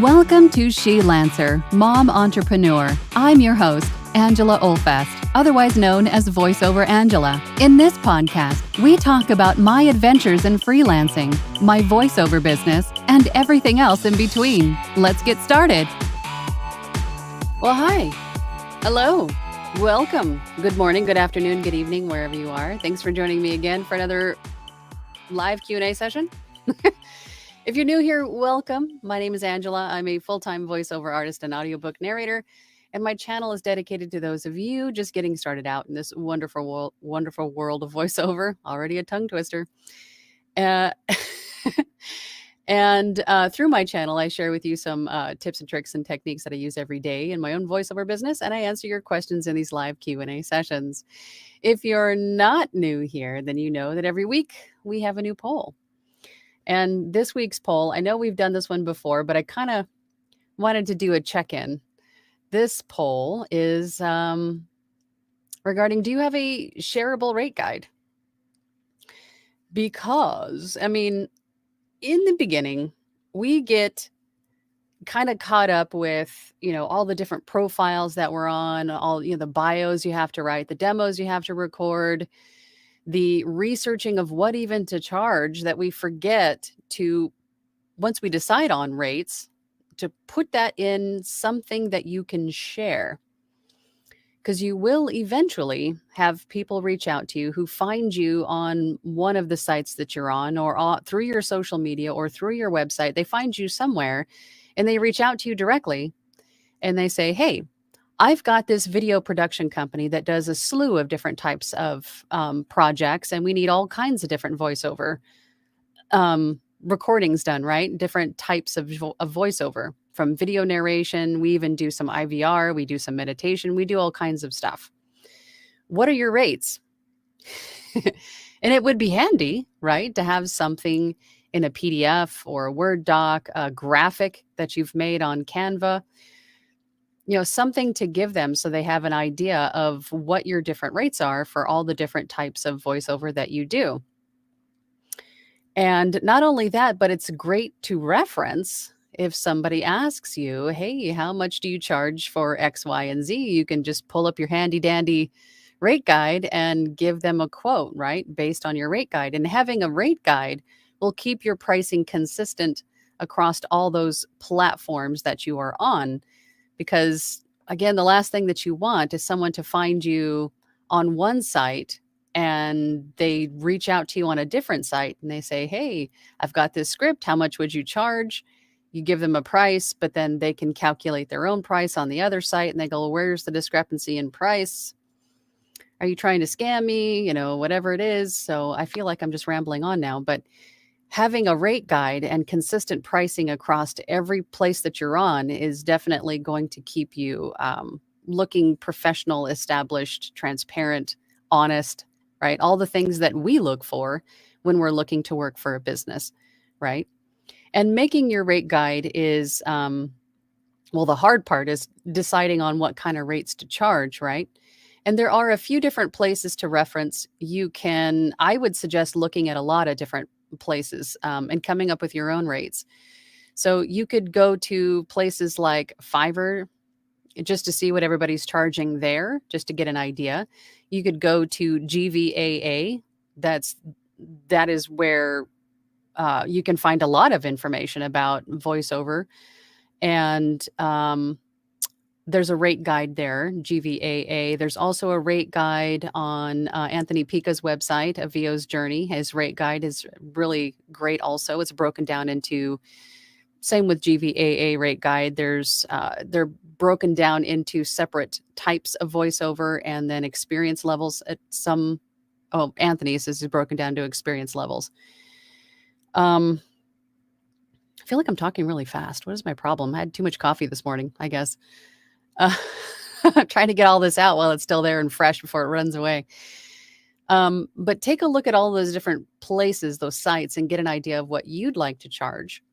Welcome to She Lancer, Mom Entrepreneur. I'm your host, Angela Olfest, otherwise known as VoiceOver Angela. In this podcast, we talk about my adventures in freelancing, my voiceover business, and everything else in between. Let's get started. Well, hi. Hello. Welcome. Good morning, good afternoon, good evening, wherever you are. Thanks for joining me again for another live Q&A session. If you're new here, welcome. My name is Angela. I'm a full-time voiceover artist and audiobook narrator, and my channel is dedicated to those of you just getting started out in this wonderful world of voiceover. Already a tongue twister. And through my channel, I share with you some tips and tricks and techniques that I use every day in my own voiceover business, and I answer your questions in these live Q&A sessions. If you're not new here, then you know that every week we have a new poll. And this week's poll, I know we've done this one before, but I kind of wanted to do a check-in. This poll is regarding, do you have a shareable rate guide? Because, I mean, in the beginning, we get kind of caught up with, all the different profiles that we're on, all, the bios you have to write, the demos you have to record, the researching of what even to charge, that we forget to, once we decide on rates, to put that in something that you can share. Because you will eventually have people reach out to you who find you on one of the sites that you're on, or through your social media or through your website. They find you somewhere and they reach out to you directly and they say, hey, I've got this video production company that does a slew of different types of projects, and we need all kinds of different voiceover recordings done, right? Different types of voiceover, from video narration. We even do some IVR. We do some meditation. We do all kinds of stuff. What are your rates? And it would be handy, right, to have something in a PDF or a Word doc, a graphic that you've made on Canva, something to give them so they have an idea of what your different rates are for all the different types of voiceover that you do. And not only that, but it's great to reference if somebody asks you, hey, how much do you charge for X, Y, and Z? You can just pull up your handy dandy rate guide and give them a quote, right, based on your rate guide. And having a rate guide will keep your pricing consistent across all those platforms that you are on. Because, again, the last thing that you want is someone to find you on one site and they reach out to you on a different site and they say, hey, I've got this script. How much would you charge? You give them a price, but then they can calculate their own price on the other site and they go, well, where's the discrepancy in price? Are you trying to scam me? Whatever it is. So I feel like I'm just rambling on now, but having a rate guide and consistent pricing across every place that you're on is definitely going to keep you looking professional, established, transparent, honest, right? All the things that we look for when we're looking to work for a business, right? And making your rate guide is, the hard part is deciding on what kind of rates to charge, right? And there are a few different places to reference. I would suggest looking at a lot of different places and coming up with your own rates. So you could go to places like Fiverr just to see what everybody's charging there, just to get an idea. You could go to GVAA. That is where you can find a lot of information about voiceover. And there's a rate guide there, GVAA. There's also a rate guide on Anthony Pica's website, A VO's Journey. His rate guide is really great also. It's broken down into, same with GVAA rate guide. They're broken down into separate types of voiceover and then experience levels at some. Anthony's is broken down to experience levels. I feel like I'm talking really fast. What is my problem? I had too much coffee this morning, I guess. I'm trying to get all this out while it's still there and fresh before it runs away. But take a look at all those different places, those sites, and get an idea of what you'd like to charge.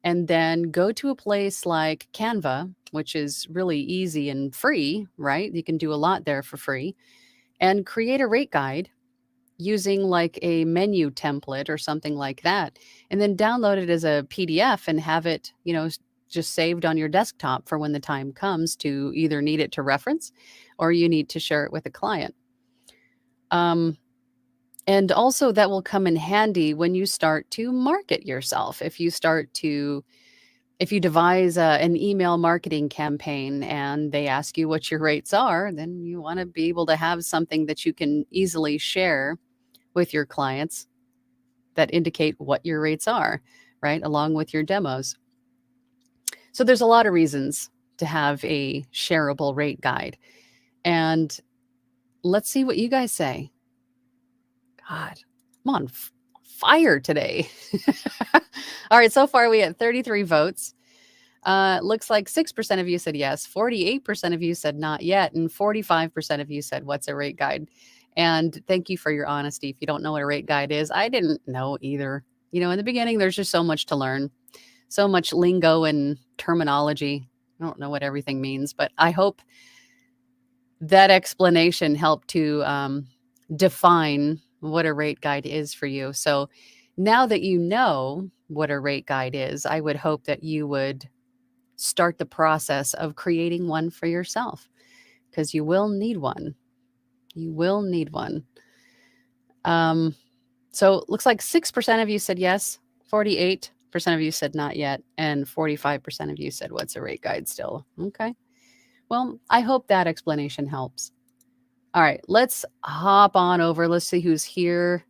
And then go to a place like Canva, which is really easy and free, right? You can do a lot there for free, and create a rate guide using like a menu template or something like that, and then download it as a PDF and have it, just saved on your desktop for when the time comes to either need it to reference or you need to share it with a client. And also that will come in handy when you start to market yourself. If you devise an email marketing campaign and they ask you what your rates are, then you want to be able to have something that you can easily share with your clients that indicate what your rates are, right? Along with your demos. So there's a lot of reasons to have a shareable rate guide. And let's see what you guys say. God, I'm on fire today. All right, so far we had 33 votes. Looks like 6% of you said yes, 48% of you said not yet, and 45% of you said what's a rate guide. And thank you for your honesty. If you don't know what a rate guide is, I didn't know either. You know, in the beginning, there's just so much to learn, so much lingo and terminology. I don't know what everything means, but I hope that explanation helped to define what a rate guide is for you. So now that you know what a rate guide is, I would hope that you would start the process of creating one for yourself, because you will need one. You will need one. So it looks like 6% of you said yes, 48% of you said not yet, and 45% of you said what's a rate guide still. Okay. Well, I hope that explanation helps. All right, let's hop on over. Let's see who's here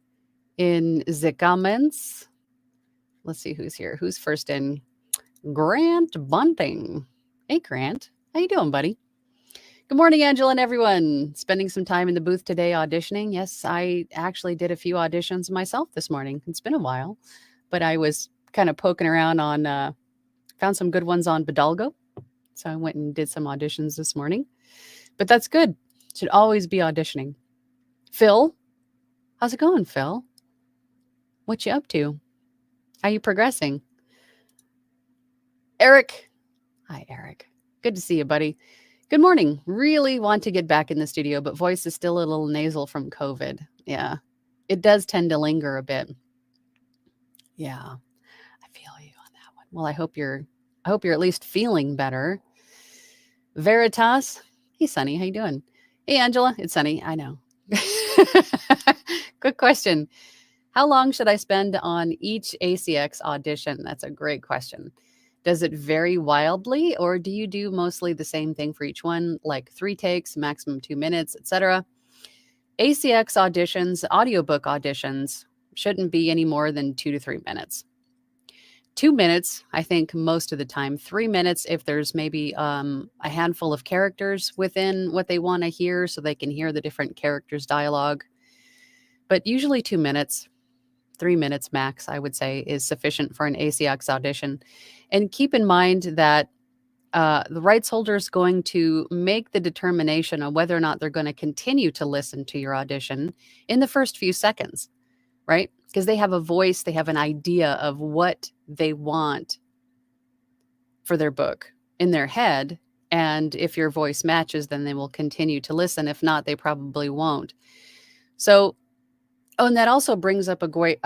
in the comments. Let's see who's here. Who's first in? Grant Bunting. Hey, Grant. How you doing, buddy? Good morning, Angela and everyone. Spending some time in the booth today auditioning. Yes, I actually did a few auditions myself this morning. It's been a while, but I was kind of poking around on, found some good ones on Bidalgo. So I went and did some auditions this morning. But that's good. Should always be auditioning. Phil, how's it going, Phil? What you up to? How you progressing? Eric. Hi, Eric. Good to see you, buddy. Good morning. Really want to get back in the studio, but voice is still a little nasal from COVID. Yeah, it does tend to linger a bit. Yeah, I feel you on that one. Well, I hope you're at least feeling better. Veritas. Hey, Sunny. How you doing? Hey, Angela. It's Sunny. I know. Good question. How long should I spend on each ACX audition? That's a great question. Does it vary wildly, or do you do mostly the same thing for each one, like 3 takes, maximum 2 minutes, etc.? ACX auditions, audiobook auditions, shouldn't be any more than 2 to 3 minutes. 2 minutes, I think, most of the time. 3 minutes if there's maybe a handful of characters within what they want to hear, so they can hear the different characters' dialogue. But usually 2 minutes. 3 minutes max, I would say, is sufficient for an ACX audition. And keep in mind that the rights holder is going to make the determination on whether or not they're going to continue to listen to your audition in the first few seconds, right? Because they have a voice, they have an idea of what they want for their book in their head. And if your voice matches, then they will continue to listen. If not, they probably won't. So, and that also brings up a great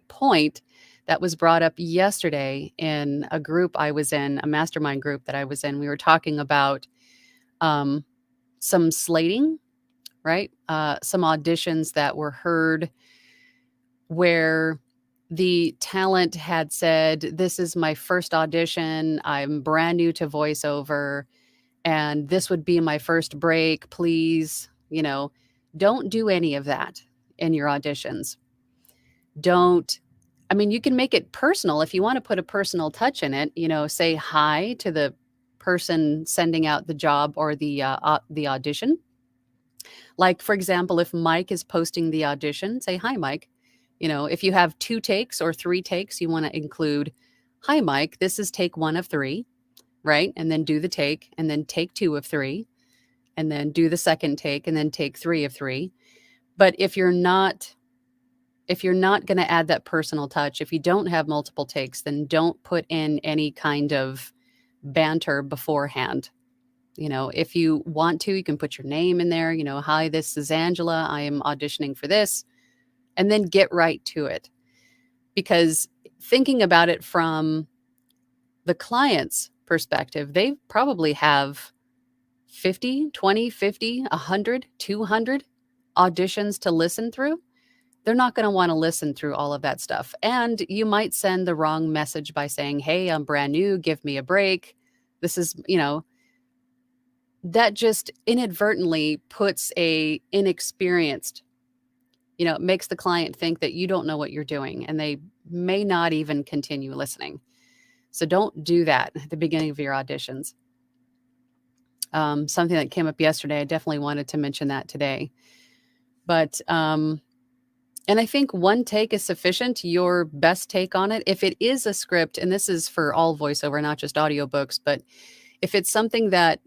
point that was brought up yesterday in a group I was in, a mastermind group that I was in. We were talking about some slating, right? Some auditions that were heard where the talent had said, this is my first audition. I'm brand new to voiceover, and this would be my first break. Please, don't do any of that in your auditions. You can make it personal if you want to put a personal touch in it, say hi to the person sending out the job or the audition. Like, for example, if Mike is posting the audition, say, hi, Mike. If you have 2 takes or 3 takes, you want to include, hi, Mike, this is take 1 of 3, right? And then do the take, and then take 2 of 3, and then do the second take, and then take 3 of 3. But if you're not going to add that personal touch, if you don't have multiple takes, then don't put in any kind of banter beforehand. If you want to, you can put your name in there, hi, this is Angela. I am auditioning for this, and then get right to it. Because thinking about it from the client's perspective, they probably have 50, 20, 50, 100, 200 auditions to listen through. They're not going to want to listen through all of that stuff. And you might send the wrong message by saying, hey, I'm brand new, give me a break. This is, that just inadvertently puts a inexperienced, makes the client think that you don't know what you're doing, and they may not even continue listening. So don't do that at the beginning of your auditions. Something that came up yesterday, I definitely wanted to mention that today. But, and I think one take is sufficient, your best take on it. If it is a script, and this is for all voiceover, not just audiobooks, but if it's something that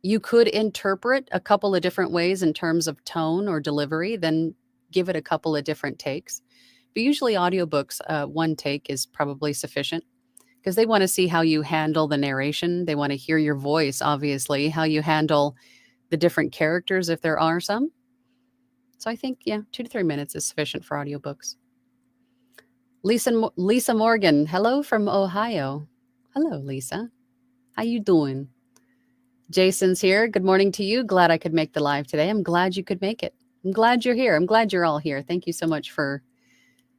you could interpret a couple of different ways in terms of tone or delivery, then give it a couple of different takes. But usually audiobooks, one take is probably sufficient, because they want to see how you handle the narration. They want to hear your voice, obviously, how you handle the different characters, if there are some. So I think, 2 to 3 minutes is sufficient for audiobooks. Lisa Morgan, hello from Ohio. Hello, Lisa. How you doing? Jason's here. Good morning to you. Glad I could make the live today. I'm glad you could make it. I'm glad you're here. I'm glad you're all here. Thank you so much for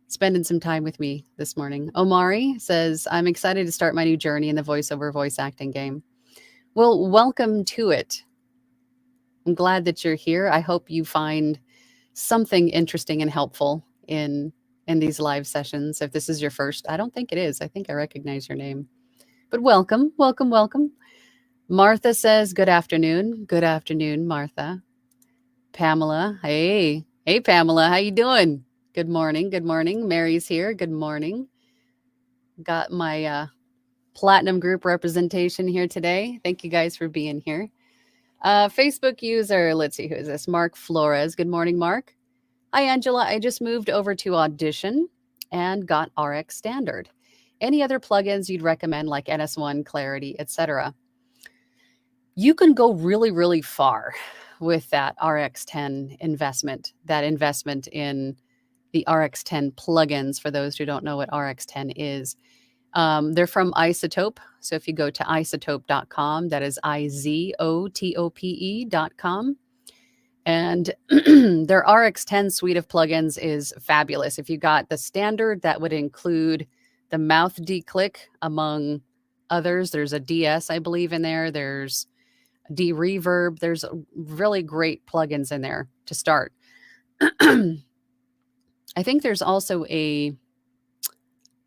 spending some time with me this morning. Omari says, I'm excited to start my new journey in the voiceover voice acting game. Well, welcome to it. I'm glad that you're here. I hope you find something interesting and helpful in these live sessions. If this is your first, I don't think it is. I think I recognize your name. But welcome, welcome, welcome. Martha says, good afternoon. Good afternoon, Martha. Pamela, hey Pamela, how you doing? Good morning, good morning. Mary's here, good morning. Got my platinum group representation here today. Thank you guys for being here. Facebook user, let's see, who is this? Mark Flores. Good morning, Mark. Hi, Angela. I just moved over to Audition and got RX Standard. Any other plugins you'd recommend, like NS1, Clarity, etc.? You can go really, really far with that RX10 investment, that investment in the RX10 plugins, for those who don't know what RX10 is. They're from Isotope. So if you go to isotope.com, that is izotope.com. And their RX10 suite of plugins is fabulous. If you got the standard, that would include the mouth declick, among others. There's a DS, I believe, in there. There's de-reverb. There's really great plugins in there to start. I think there's also I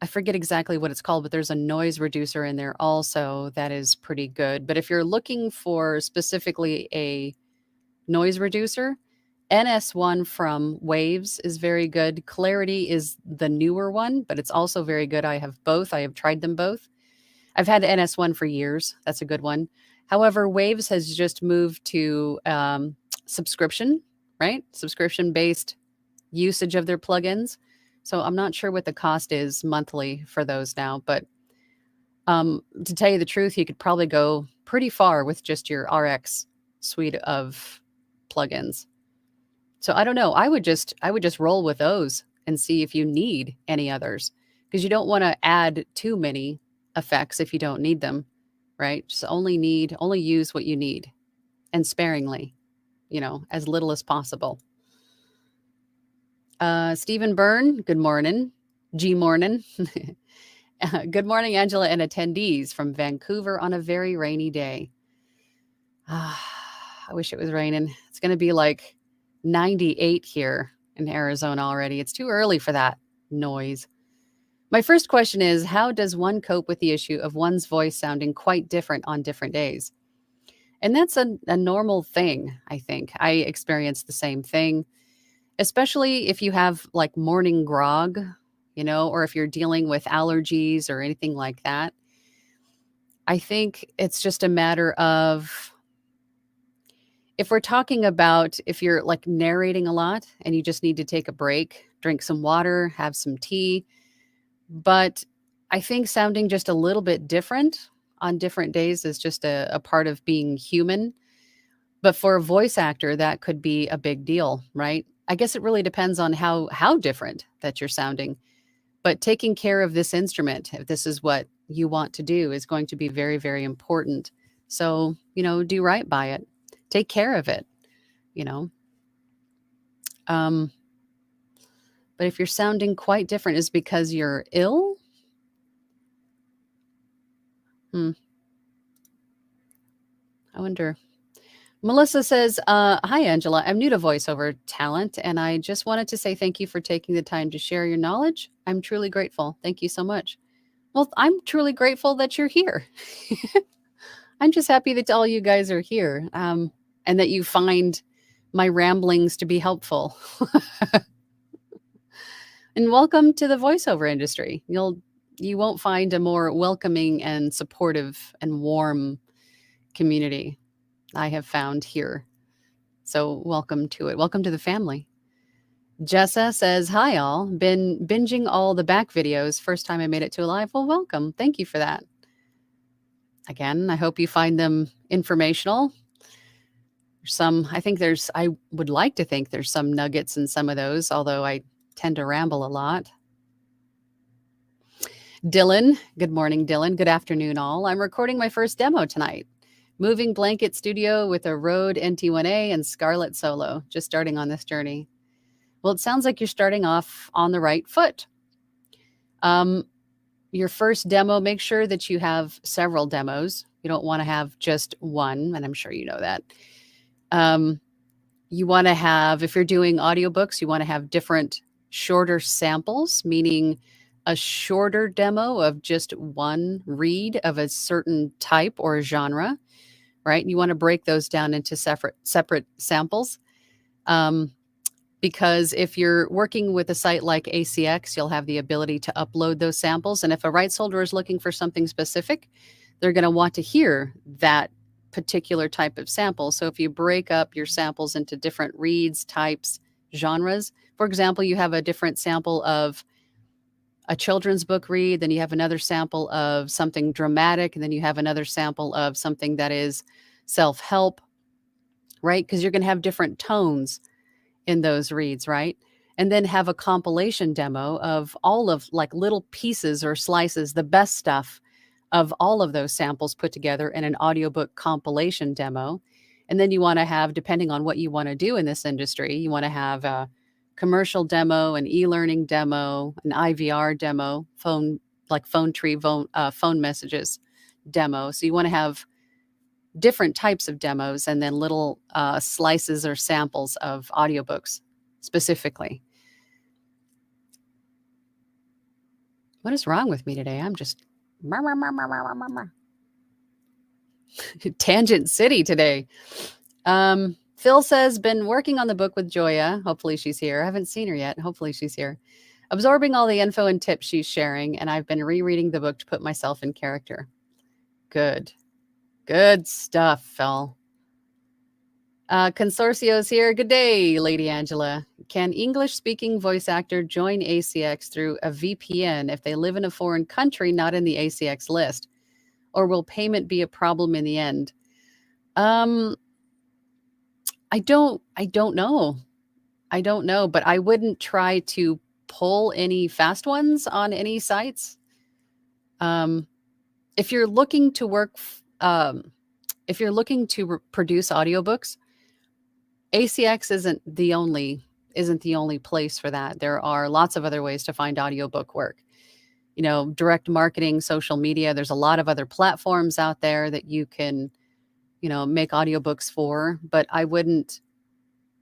forget exactly what it's called, but there's a noise reducer in there also that is pretty good. But if you're looking for specifically a noise reducer, NS1 from Waves is very good. Clarity is the newer one, but it's also very good. I have both. I have tried them both. I've had NS1 for years. That's a good one. However, Waves has just moved to subscription, right? Subscription-based usage of their plugins. So I'm not sure what the cost is monthly for those now, but to tell you the truth, you could probably go pretty far with just your RX suite of plugins. So I don't know. I would just roll with those and see if you need any others, because you don't want to add too many effects if you don't need them, right? Just only use what you need, and sparingly, as little as possible. Stephen Byrne, good morning. Morning. Good morning, Angela and attendees from Vancouver on a very rainy day. I wish it was raining. It's going to be like 98 here in Arizona already. It's too early for that noise. My first question is, how does one cope with the issue of one's voice sounding quite different on different days? And that's a normal thing, I think. I experience the same thing, especially if you have like morning grog, or if you're dealing with allergies or anything like that. I think it's just a matter of, if we're talking about if you're like narrating a lot and you just need to take a break, drink some water, have some tea. But I think sounding just a little bit different on different days is just a part of being human. But for a voice actor, that could be a big deal, right? I guess it really depends on how different that you're sounding. But taking care of this instrument, if this is what you want to do is going to be very, very important. So, do right by it. Take care of it, you know. Um, but if you're sounding quite different, is because you're ill? Hmm. I wonder. Melissa says, hi, Angela. I'm new to voiceover talent, and I just wanted to say thank you for taking the time to share your knowledge. I'm truly grateful. Thank you so much. Well, I'm truly grateful that you're here. I'm just happy that all you guys are here, and that you find my ramblings to be helpful. And welcome to the voiceover industry. You won't find a more welcoming and supportive and warm community I have found here. So welcome to it. Welcome to the family. Jessa says, hi all. Been binging all the back videos. First time I made it to a live. Well, welcome. Thank you for that. Again, I hope you find them informational. I would like to think there's some nuggets in some of those, although I tend to ramble a lot. Dylan, good morning, Dylan. Good afternoon, all. I'm recording my first demo tonight. Moving blanket studio with a Rode NT1A and Scarlett Solo. Just starting on this journey. Well, it sounds like you're starting off on the right foot. Your first demo, make sure that you have several demos. You don't want to have just one, and I'm sure you know that. You want to have, if you're doing audiobooks, you want to have different shorter samples, meaning a shorter demo of just one read of a certain type or genre, right? You want to break those down into separate samples. Because if you're working with a site like ACX, you'll have the ability to upload those samples. And if a rights holder is looking for something specific, they're going to want to hear that particular type of sample. So if you break up your samples into different reads, types, genres, for example, you have a different sample of a children's book read, then you have another sample of something dramatic, and then you have another sample of something that is self-help, right? Because you're going to have different tones in those reads, right? And then have a compilation demo of all of like little pieces or slices, the best stuff of all of those samples put together in an audiobook compilation demo. And then you want to have, depending on what you want to do in this industry, you want to have a commercial demo, an e-learning demo, an IVR demo, phone tree, phone messages demo. So you want to have different types of demos and then little slices or samples of audiobooks specifically. What is wrong with me today? I'm just Tangent City today. Phil says, been working on the book with Joya. Hopefully she's here. I haven't seen her yet. Hopefully she's here. Absorbing all the info and tips she's sharing, and I've been rereading the book to put myself in character. Good stuff, Phil. Consorcio's here. Good day, Lady Angela. Can English-speaking voice actor join ACX through a VPN if they live in a foreign country not in the ACX list? Or will payment be a problem in the end? I don't know. I don't know, but I wouldn't try to pull any fast ones on any sites. If you're looking to produce audiobooks, ACX isn't the only place for that. There are lots of other ways to find audiobook work. Direct marketing, social media. There's a lot of other platforms out there that you can, make audiobooks for, but I wouldn't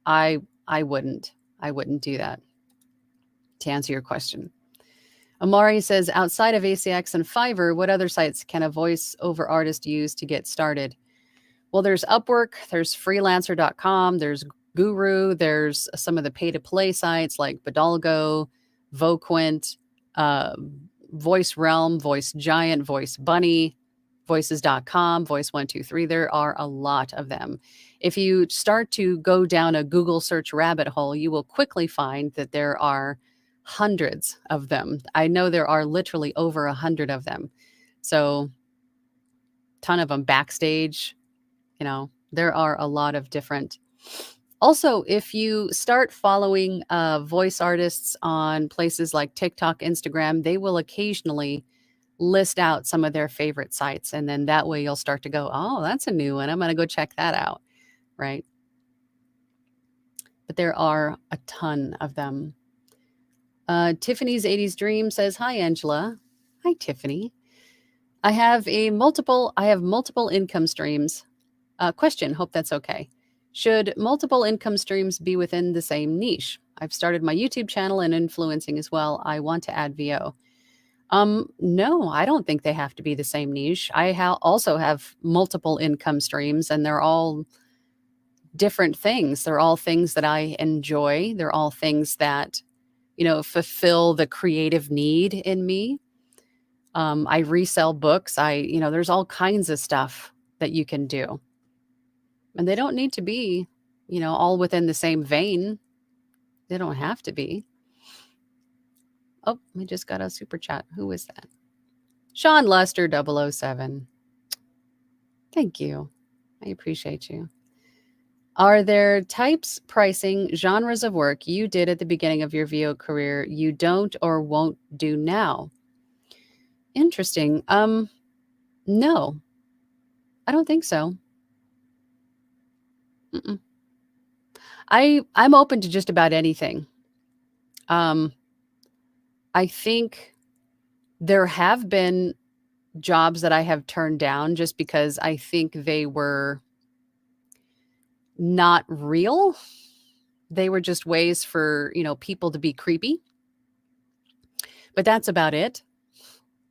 do that, to answer your question. Amari says, outside of ACX and Fiverr, what other sites can a voiceover artist use to get started? Well, there's Upwork, there's freelancer.com, there's Guru, there's some of the pay-to-play sites like Bidalgo, Voquent, Voice Realm, Voice Giant, Voice Bunny, voices.com, Voice123. There are a lot of them. If you start to go down a Google search rabbit hole, you will quickly find that there are hundreds of them. I know there are literally over 100 of them. So, ton of them. Backstage, there are a lot of different. Also, if you start following voice artists on places like TikTok, Instagram, they will occasionally list out some of their favorite sites. And then that way you'll start to go, oh, that's a new one. I'm going to go check that out. Right. But there are a ton of them. Tiffany's 80s Dream says, hi, Angela. Hi, Tiffany. I have multiple income streams. Question, hope that's okay. Should multiple income streams be within the same niche? I've started my YouTube channel and influencing as well. I want to add VO. No, I don't think they have to be the same niche. I also have multiple income streams, and they're all different things. They're all things that I enjoy. They're all things that, fulfill the creative need in me. I resell books. There's all kinds of stuff that you can do. And they don't need to be, all within the same vein. They don't have to be. Oh, we just got a super chat. Who is that? Sean Lester 007. Thank you. I appreciate you. Are there types, pricing, genres of work you did at the beginning of your VO career you don't or won't do now? Interesting. No, I don't think so. Mm-mm. I'm open to just about anything. I think there have been jobs that I have turned down just because I think they were not real. They were just ways for, people to be creepy. But that's about it.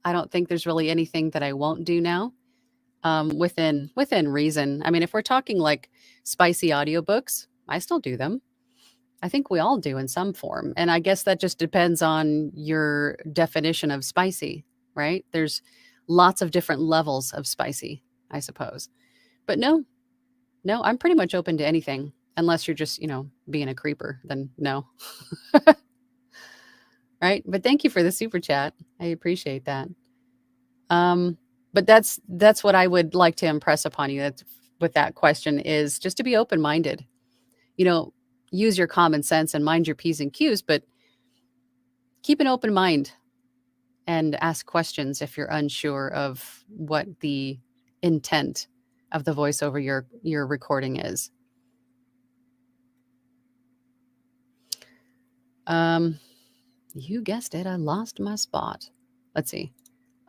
I don't think there's really anything that I won't do now. Within reason. I mean, if we're talking like spicy audiobooks, I still do them. I think we all do in some form. And I guess that just depends on your definition of spicy, right? There's lots of different levels of spicy, I suppose. But no, I'm pretty much open to anything, unless you're just, being a creeper, then no. Right? But thank you for the super chat. I appreciate that. But that's what I would like to impress upon you with that question is just to be open-minded. Use your common sense and mind your P's and Q's, but keep an open mind and ask questions if you're unsure of what the intent of the voiceover your recording is. You guessed it, I lost my spot. Let's see.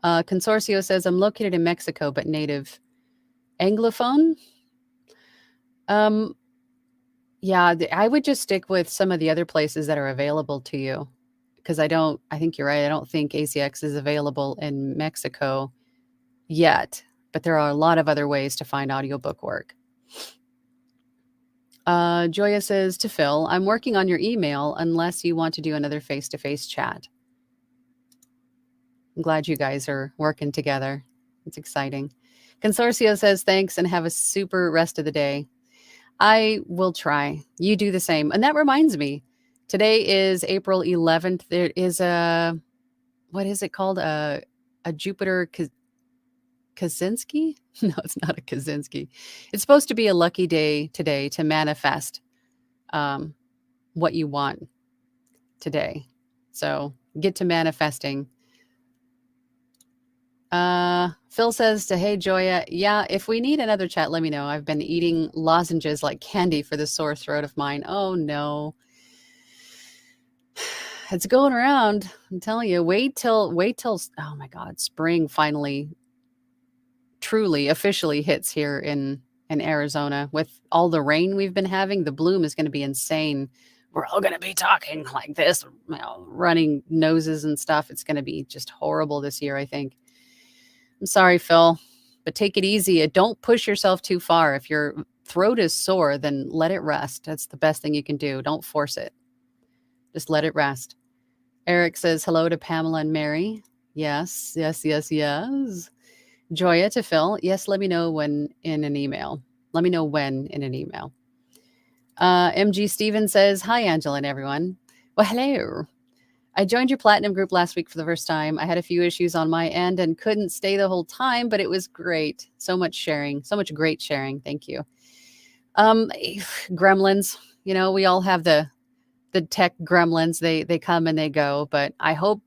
Consorcio says, I'm located in Mexico, but native. Anglophone? Yeah, I would just stick with some of the other places that are available to you. Because I think you're right. I don't think ACX is available in Mexico yet. But there are a lot of other ways to find audiobook work. Joya says, to Phil, I'm working on your email unless you want to do another face-to-face chat. I'm glad you guys are working together. It's exciting. Consorcio says, thanks and have a super rest of the day. I will try. You do the same. And that reminds me, today is April 11th. There is what is it called? A Jupiter Kaczynski? No, it's not a Kaczynski. It's supposed to be a lucky day today to manifest what you want today. So get to manifesting. Phil says to, hey, Joya, yeah, if we need another chat, let me know. I've been eating lozenges like candy for the sore throat of mine. Oh, no. It's going around. I'm telling you, wait till, oh my God, spring finally truly officially hits here in Arizona. With all the rain we've been having, the bloom is going to be insane. We're all going to be talking like this, running noses and stuff. It's going to be just horrible this year, I think. I'm sorry, Phil, but take it easy. Don't push yourself too far. If your throat is sore, then let it rest. That's the best thing you can do. Don't force it. Just let it rest. Eric says hello to Pamela and Mary. Yes. Joya to Phil. Yes, let me know when in an email. MG Steven says, hi, Angela and everyone. Well, hello. I joined your platinum group last week for the first time. I had a few issues on my end and couldn't stay the whole time, but it was great. So much sharing, so much great sharing. Thank you. Gremlins, we all have the tech gremlins. They come and they go, but I hope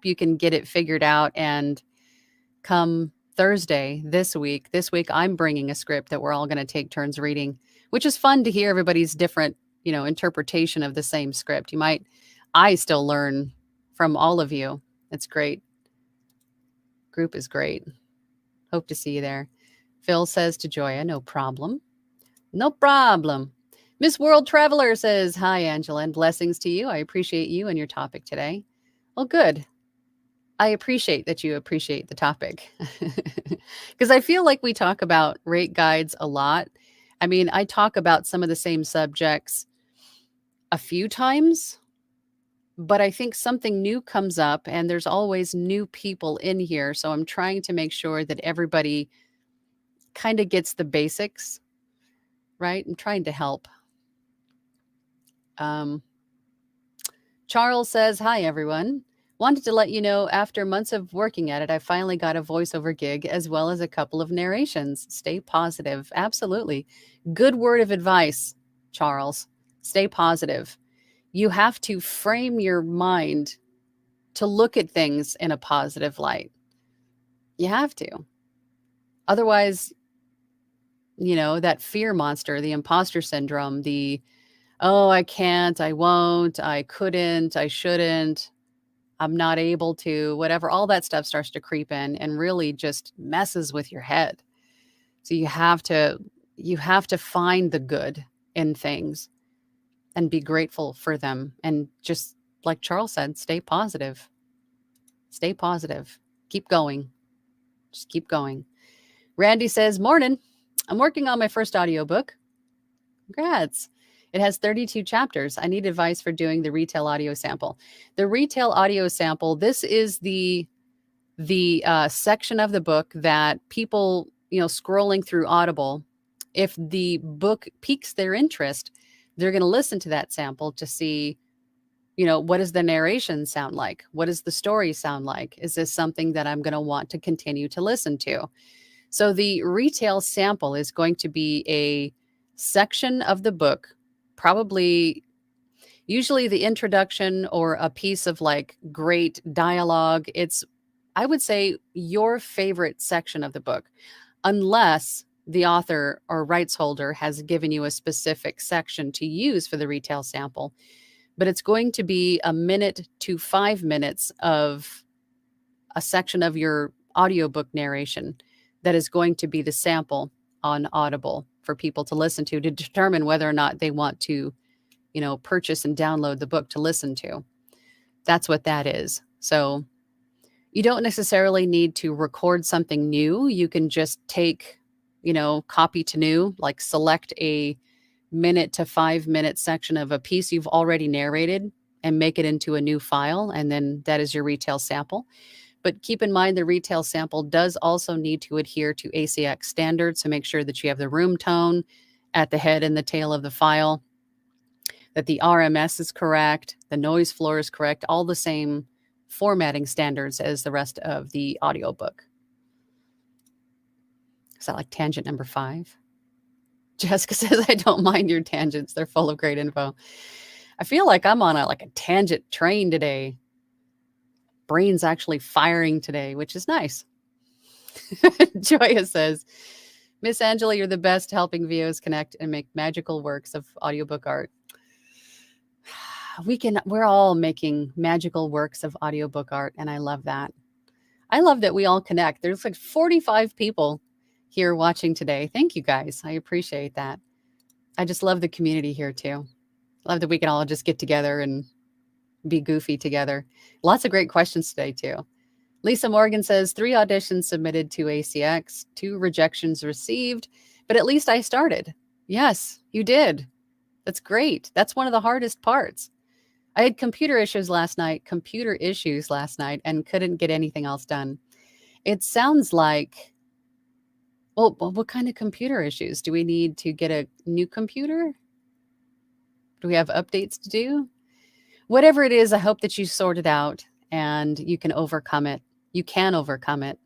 you can get it figured out and come Thursday this week. This week, I'm bringing a script that we're all going to take turns reading, which is fun to hear everybody's different, interpretation of the same script. I still learn from all of you. It's great. Group is great. Hope to see you there. Phil says to Joya, no problem. No problem. Miss World Traveler says, hi, Angela, and blessings to you. I appreciate you and your topic today. Well, good. I appreciate that you appreciate the topic because I feel like we talk about rate guides a lot. I mean, I talk about some of the same subjects a few times, but I think something new comes up and there's always new people in here. So I'm trying to make sure that everybody kind of gets the basics, right? I'm trying to help. Charles says, hi, everyone. Wanted to let you know, after months of working at it, I finally got a voiceover gig as well as a couple of narrations. Stay positive. Absolutely. Good word of advice, Charles. Stay positive. You have to frame your mind to look at things in a positive light. You have to. Otherwise, that fear monster, the imposter syndrome, oh, I can't, I won't, I couldn't, I shouldn't, I'm not able to, whatever, all that stuff starts to creep in and really just messes with your head. So you have to find the good in things and be grateful for them. And just like Charles said, stay positive. Stay positive. Keep going. Just keep going. Randy says, morning. I'm working on my first audiobook. Congrats. It has 32 chapters. I need advice for doing the retail audio sample. The retail audio sample, this is the section of the book that people, scrolling through Audible, if the book piques their interest, they're going to listen to that sample to see, what does the narration sound like? What does the story sound like? Is this something that I'm going to want to continue to listen to? So the retail sample is going to be a section of the book, probably usually the introduction or a piece of like great dialogue. It's, I would say, your favorite section of the book, unless the author or rights holder has given you a specific section to use for the retail sample. But it's going to be 1 minute to 5 minutes of a section of your audiobook narration that is going to be the sample on Audible for people to listen to determine whether or not they want to, purchase and download the book to listen to. That's what that is. So you don't necessarily need to record something new. You can just take, copy to new, like select a 1 minute to 5 minute section of a piece you've already narrated and make it into a new file. And then that is your retail sample. But keep in mind, the retail sample does also need to adhere to ACX standards. So make sure that you have the room tone at the head and the tail of the file, that the RMS is correct, the noise floor is correct, all the same formatting standards as the rest of the audiobook. Is that like tangent number 5? Jessica says, I don't mind your tangents. They're full of great info. I feel like I'm on a tangent train today. Brain's actually firing today, which is nice. Joya says, Miss Angela, you're the best, helping VOs connect and make magical works of audiobook art. We're all making magical works of audiobook art, and I love that. I love that we all connect. There's like 45 people here watching today. Thank you guys. I appreciate that. I just love the community here too. Love that we can all just get together and be goofy together. Lots of great questions today too. Lisa Morgan says 3 auditions submitted to ACX, 2 rejections received, but at least I started. Yes, you did. That's great. That's one of the hardest parts. I had computer issues last night, and couldn't get anything else done. It sounds like, well, what kind of computer issues? Do we need to get a new computer? Do we have updates to do? Whatever it is, I hope that you sort it out and you can overcome it. You can overcome it.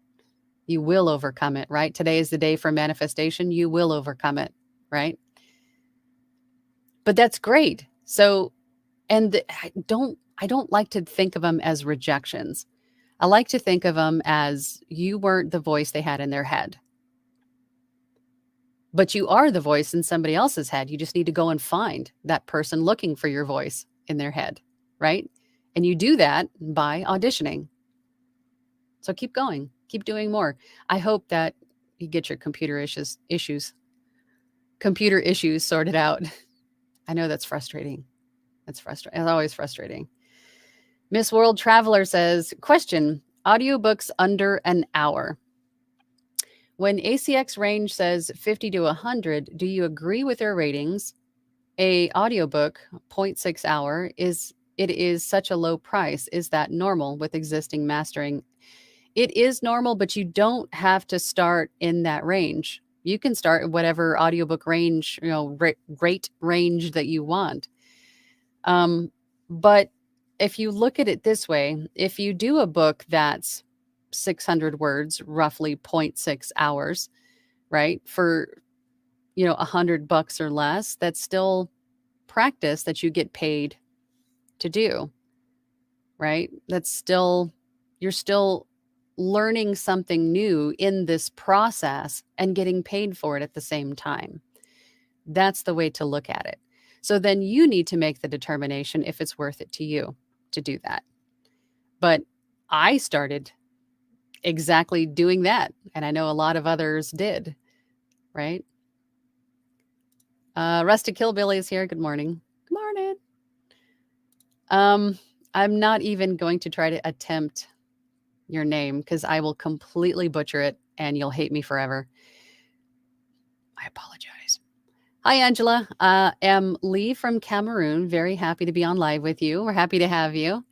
You will overcome it, right? Today is the day for manifestation. You will overcome it, right? But that's great. So, and I don't like to think of them as rejections. I like to think of them as you weren't the voice they had in their head, but you are the voice in somebody else's head. You just need to go and find that person looking for your voice in their head, right? And you do that by auditioning. So keep going, keep doing more. I hope that you get your computer issues sorted out. I know that's frustrating. That's frustrating. It's always frustrating. Miss World Traveler says, question, audiobooks under an hour. When ACX range says 50 to 100, do you agree with their ratings? A audiobook, 0.6 hour, is such a low price. Is that normal with existing mastering? It is normal, but you don't have to start in that range. You can start at whatever audiobook range, rate range that you want. But if you look at it this way, if you do a book that's 600 words, roughly 0.6 hours, right? For, $100 or less, that's still practice that you get paid to do, right? You're still learning something new in this process and getting paid for it at the same time. That's the way to look at it. So then you need to make the determination if it's worth it to you to do that. But I started exactly doing that, and I know a lot of others did, right? Rusted Killbilly is here. Good morning. Good morning. I'm not even going to try to attempt your name because I will completely butcher it and you'll hate me forever. I apologize. Hi, Angela. Am Lee from Cameroon. Very happy to be on live with you. We're happy to have you.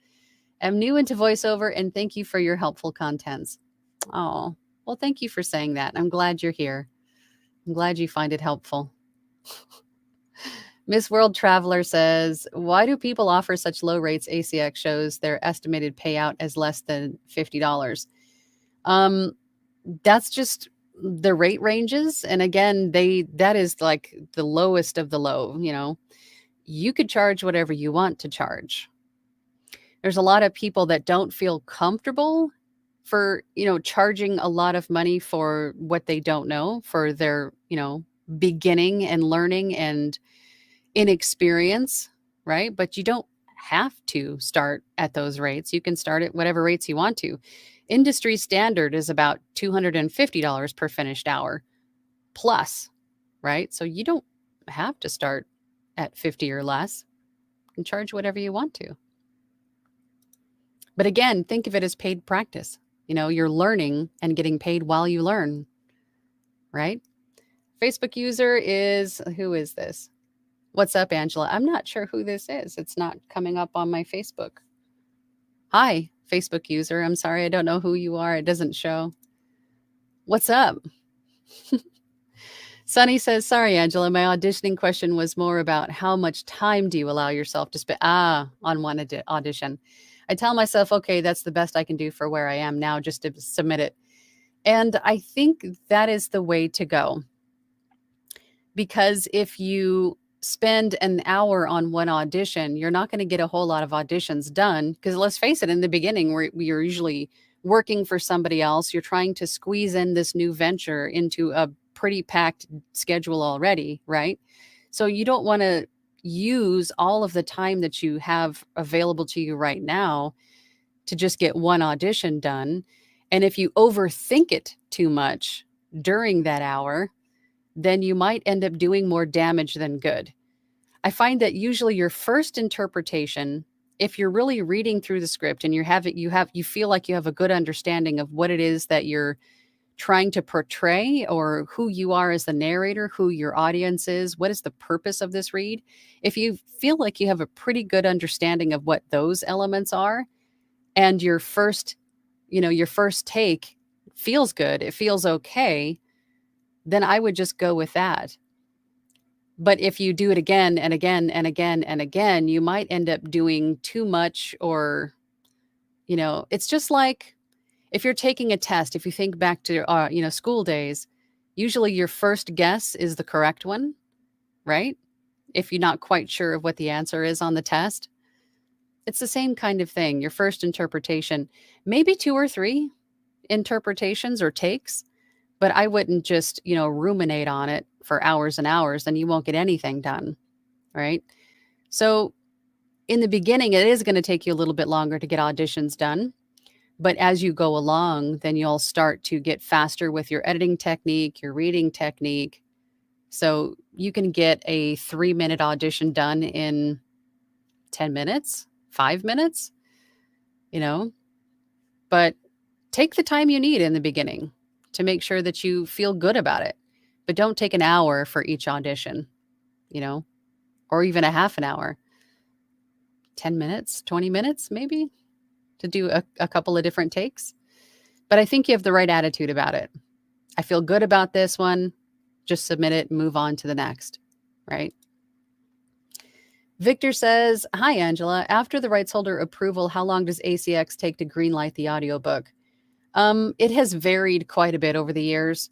I'm new into voiceover and thank you for your helpful contents. Oh, well, thank you for saying that. I'm glad you're here. I'm glad you find it helpful. Miss World Traveler says, why do people offer such low rates? ACX shows their estimated payout as less than $50. That's just the rate ranges. And again, that is like the lowest of the low, you could charge whatever you want to charge. There's a lot of people that don't feel comfortable for, charging a lot of money for what they don't know, for their, beginning and learning and inexperience, right? But you don't have to start at those rates. You can start at whatever rates you want to. Industry standard is about $250 per finished hour plus, right? So you don't have to start at 50 or less. You can charge whatever you want to. But again, think of it as paid practice. You're learning and getting paid while you learn, right? Facebook user who is this? What's up, Angela? I'm not sure who this is. It's not coming up on my Facebook. Hi, Facebook user. I'm sorry. I don't know who you are. It doesn't show. What's up? Sunny says, sorry, Angela. My auditioning question was more about how much time do you allow yourself to spend on one audition. I tell myself, okay, that's the best I can do for where I am now, just to submit it. And I think that is the way to go. Because if you spend an hour on one audition, you're not going to get a whole lot of auditions done. Because let's face it, in the beginning, you're usually working for somebody else. You're trying to squeeze in this new venture into a pretty packed schedule already, right? So you don't want to use all of the time that you have available to you right now to just get one audition done. And if you overthink it too much during that hour, then you might end up doing more damage than good. I find that usually your first interpretation, if you're really reading through the script and you feel like you have a good understanding of what it is that you're trying to portray or who you are as the narrator, who your audience is, what is the purpose of this read? If you feel like you have a pretty good understanding of what those elements are and your first take feels good, it feels okay, then I would just go with that. But if you do it again and again and again and again, you might end up doing too much or, it's just like if you're taking a test, if you think back to, school days, usually your first guess is the correct one, right? If you're not quite sure of what the answer is on the test. It's the same kind of thing. Your first interpretation, maybe 2 or 3 interpretations or takes, but I wouldn't just, ruminate on it for hours and hours, then you won't get anything done, right? So, in the beginning, it is gonna take you a little bit longer to get auditions done, but as you go along, then you'll start to get faster with your editing technique, your reading technique. So, you can get a 3-minute audition done in 10 minutes, 5 minutes, you know? But take the time you need in the beginning to make sure that you feel good about it. But don't take an hour for each audition, you know, or even a half an hour. 10 minutes, 20 minutes, maybe, to do a couple of different takes. But I think you have the right attitude about it. I feel good about this one. Just submit it and move on to the next, right? Victor says, hi, Angela. After the rights holder approval, how long does ACX take to greenlight the audiobook? It has varied quite a bit over the years.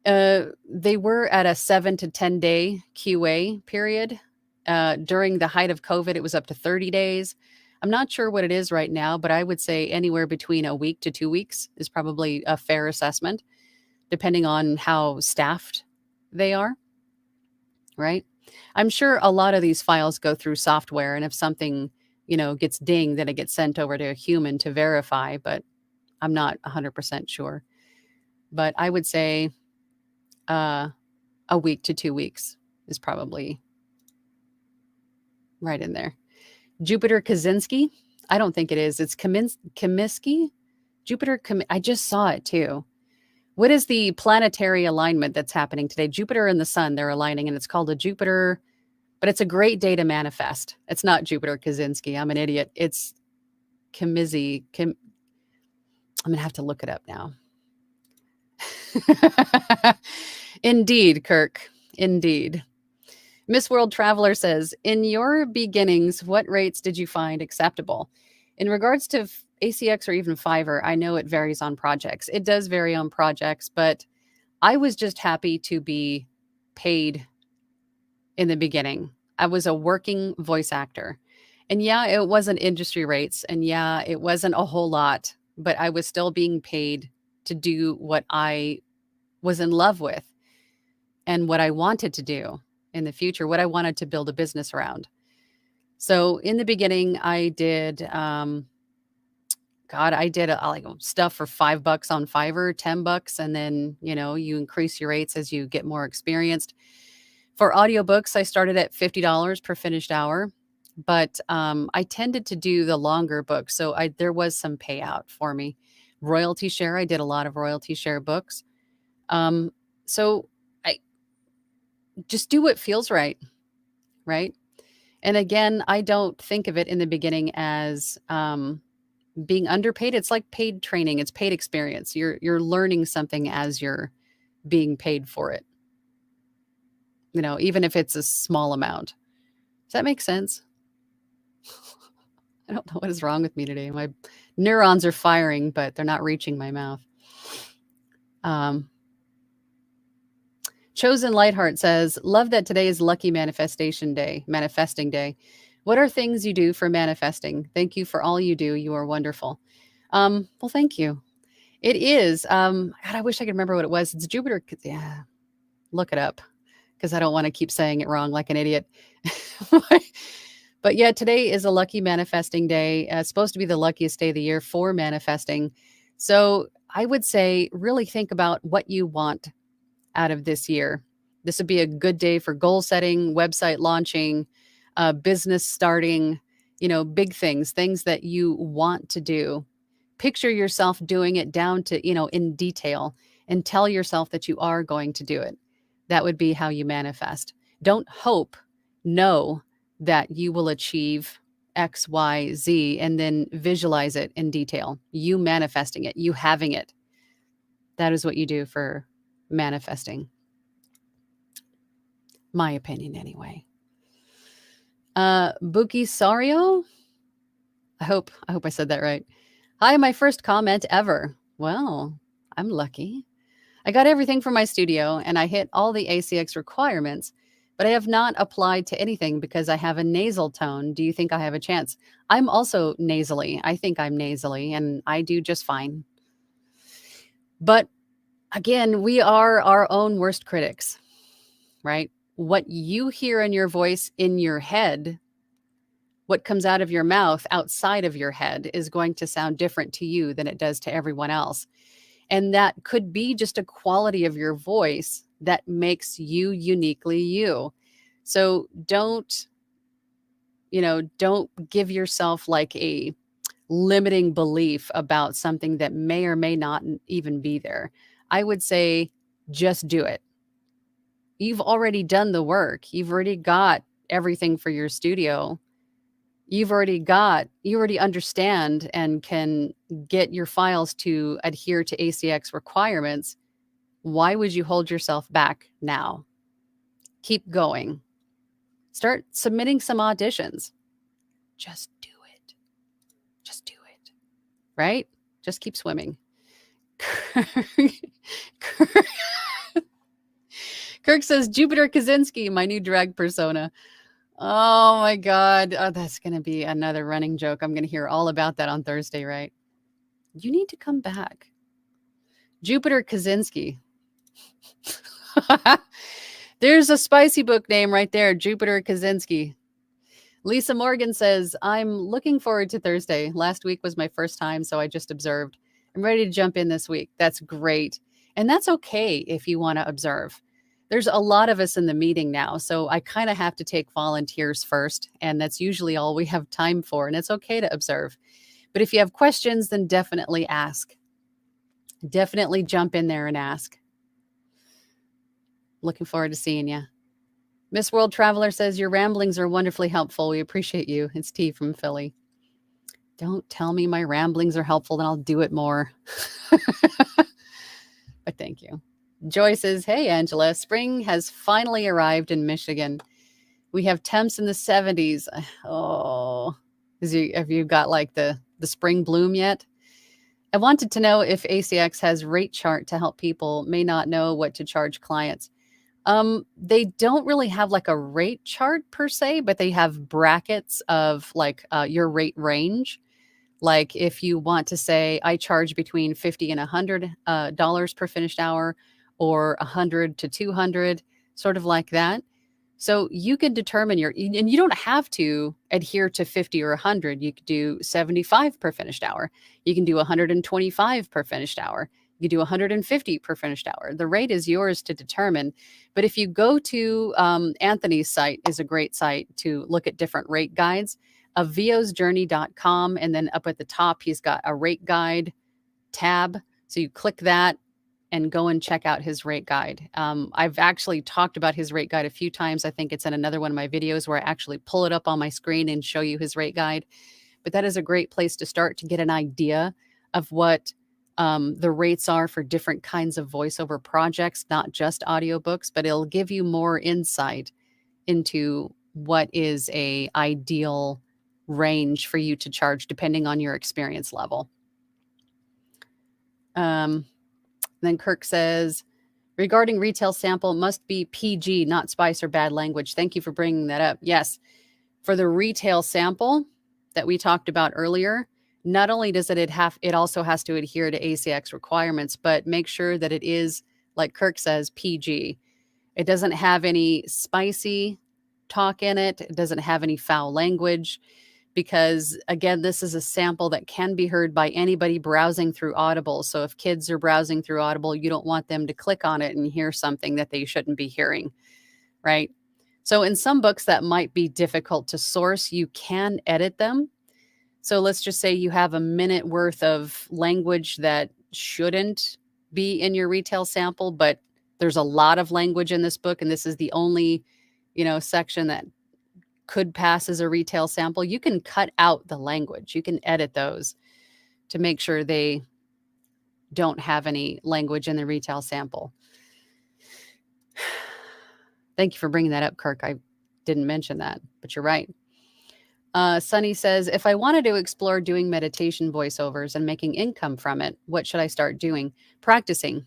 They were at a 7 to 10 day QA period. During the height of COVID, it was up to 30 days. I'm not sure what it is right now, but I would say anywhere between a week to 2 weeks is probably a fair assessment, depending on how staffed they are, right? I'm sure a lot of these files go through software, and if something, gets dinged, then it gets sent over to a human to verify, but I'm not 100% sure. But I would say a week to 2 weeks is probably right in there. Jupiter Kaczynski? I don't think it is. It's Comiskey? I just saw it too. What is the planetary alignment that's happening today? Jupiter and the sun, they're aligning, and it's called a Jupiter, but it's a great day to manifest. It's not Jupiter Kaczynski. I'm an idiot. It's I'm going to have to look it up now. Indeed, Kirk. Indeed. Miss World Traveler says, in your beginnings, what rates did you find acceptable? In regards to ACX or even Fiverr, I know it varies on projects. It does vary on projects, but I was just happy to be paid in the beginning. I was a working voice actor. And yeah, it wasn't industry rates. And yeah, it wasn't a whole lot, but I was still being paid to do what I was in love with and what I wanted to do in the future, what I wanted to build a business around. So in the beginning, I did, I did like stuff for $5 on Fiverr, $10, and then, you increase your rates as you get more experienced. For audiobooks, I started at $50 per finished hour, but I tended to do the longer books, so there was some payout for me. Royalty share, I did a lot of royalty share books. So I just do what feels right, right? And again, I don't think of it in the beginning as being underpaid. It's like paid training. It's paid experience. You're learning something as you're being paid for it. Even if it's a small amount. Does that make sense? I don't know what is wrong with me today. My neurons are firing, but they're not reaching my mouth. Chosen Lightheart says, love that today is Lucky Manifesting Day. What are things you do for manifesting? Thank you for all you do. You are wonderful. Well, thank you. It is. God, I wish I could remember what it was. It's Jupiter. Yeah, look it up because I don't want to keep saying it wrong like an idiot. But yeah, today is a lucky manifesting day. It's supposed to be the luckiest day of the year for manifesting. So I would say really think about what you want out of this year. This would be a good day for goal setting, website launching, business starting, big things that you want to do. Picture yourself doing it down to, in detail, and tell yourself that you are going to do it. That would be how you manifest. Don't hope, know that you will achieve X, Y, Z, and then visualize it in detail. You manifesting it, you having it. That is what you do for manifesting. My opinion, anyway. Buki Sario. I hope I said that right. Hi, my first comment ever. Well, I'm lucky. I got everything from my studio and I hit all the ACX requirements, but I have not applied to anything because I have a nasal tone. Do you think I have a chance? I'm also nasally. I think I'm nasally, and I do just fine. But again, we are our own worst critics, right? What you hear in your voice in your head, what comes out of your mouth outside of your head is going to sound different to you than it does to everyone else. And that could be just a quality of your voice that makes you uniquely you. So don't give yourself like a limiting belief about something that may or may not even be there. I would say just do it. You've already done the work. You've already got everything for your studio. You already understand and can get your files to adhere to ACX requirements. Why would you hold yourself back now? Keep going. Start submitting some auditions. Just do it. Just do it. Right? Just keep swimming. Kirk says, Jupiter Kaczynski, my new drag persona. Oh my God. Oh, that's going to be another running joke. I'm going to hear all about that on Thursday, right? You need to come back. Jupiter Kaczynski. There's a spicy book name right there, Jupiter Kaczynski. Lisa Morgan says, I'm looking forward to Thursday. Last week was my first time, so I just observed. I'm ready to jump in this week. That's great. And that's okay if you want to observe. There's a lot of us in the meeting now, so I kind of have to take volunteers first, and that's usually all we have time for, and it's okay to observe. But if you have questions, then definitely ask. Definitely jump in there and ask. Looking forward to seeing you. Miss World Traveler says, your ramblings are wonderfully helpful. We appreciate you. It's T from Philly. Don't tell me my ramblings are helpful, then I'll do it more. But thank you. Joy says, hey, Angela, spring has finally arrived in Michigan. We have temps in the 70s. Oh, have you got like the spring bloom yet? I wanted to know if ACX has rate chart to help people may not know what to charge clients. They don't really have like a rate chart per se, but they have brackets of like your rate range. Like if you want to say, I charge between $50 and $100 per finished hour, or 100 to 200, sort of like that. So you can determine and you don't have to adhere to 50 or 100. You could do 75 per finished hour. You can do 125 per finished hour. You do 150 per finished hour. The rate is yours to determine. But if you go to Anthony's site, is a great site to look at different rate guides, viosjourney.com. And then up at the top, he's got a rate guide tab. So you click that and go and check out his rate guide. I've actually talked about his rate guide a few times. I think it's in another one of my videos where I actually pull it up on my screen and show you his rate guide. But that is a great place to start to get an idea of what the rates are for different kinds of voiceover projects, not just audiobooks, but it'll give you more insight into what is a ideal range for you to charge depending on your experience level. Then Kirk says, regarding retail sample, must be PG, not spice or bad language. Thank you for bringing that up. Yes, for the retail sample that we talked about earlier, not only does it also has to adhere to ACX requirements, but make sure that it is, like Kirk says, PG. It doesn't have any spicy talk in it. It doesn't have any foul language. Because again, this is a sample that can be heard by anybody browsing through Audible. So if kids are browsing through Audible, you don't want them to click on it and hear something that they shouldn't be hearing, right? So in some books that might be difficult to source, you can edit them. So let's just say you have a minute worth of language that shouldn't be in your retail sample, but there's a lot of language in this book, and this is the only, section that could pass as a retail sample. You can cut out the language. You can edit those to make sure they don't have any language in the retail sample. Thank you for bringing that up, Kirk. I didn't mention that, but you're right. Sunny says, if I wanted to explore doing meditation voiceovers and making income from it, what should I start doing? Practicing.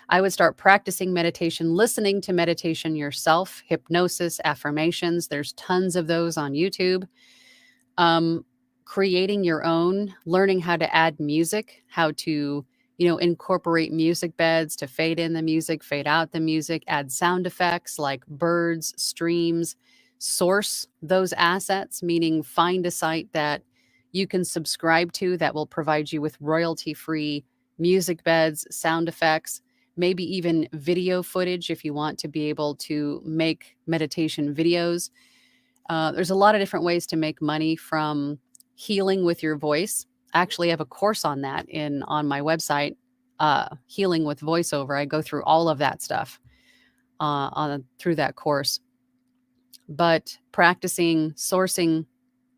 I would start practicing meditation, listening to meditation yourself, hypnosis, affirmations. There's tons of those on YouTube. Um, Creating your own, learning how to add music, how to, incorporate music beds to fade in the music, fade out the music, add sound effects like birds, streams, source those assets, meaning find a site that you can subscribe to that will provide you with royalty free music beds, sound effects, maybe even video footage if you want to be able to make meditation videos. There's a lot of different ways to make money from healing with your voice. I actually have a course on that on my website, Healing with Voiceover. I go through all of that stuff through that course. But practicing, sourcing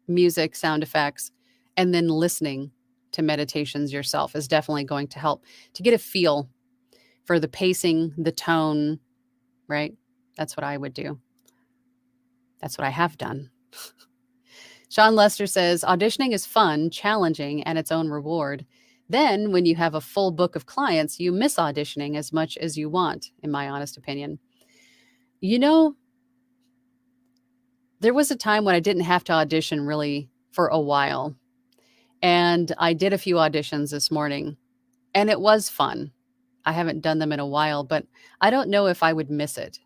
music, sound effects, and then listening to meditations yourself is definitely going to help to get a feel for the pacing, the tone, right? That's what I would do. That's what I have done. Sean Lester says, auditioning is fun, challenging, and its own reward. Then, when you have a full book of clients, you miss auditioning as much as you want, in my honest opinion. There was a time when I didn't have to audition really for a while. And I did a few auditions this morning, and it was fun. I haven't done them in a while, but I don't know if I would miss it.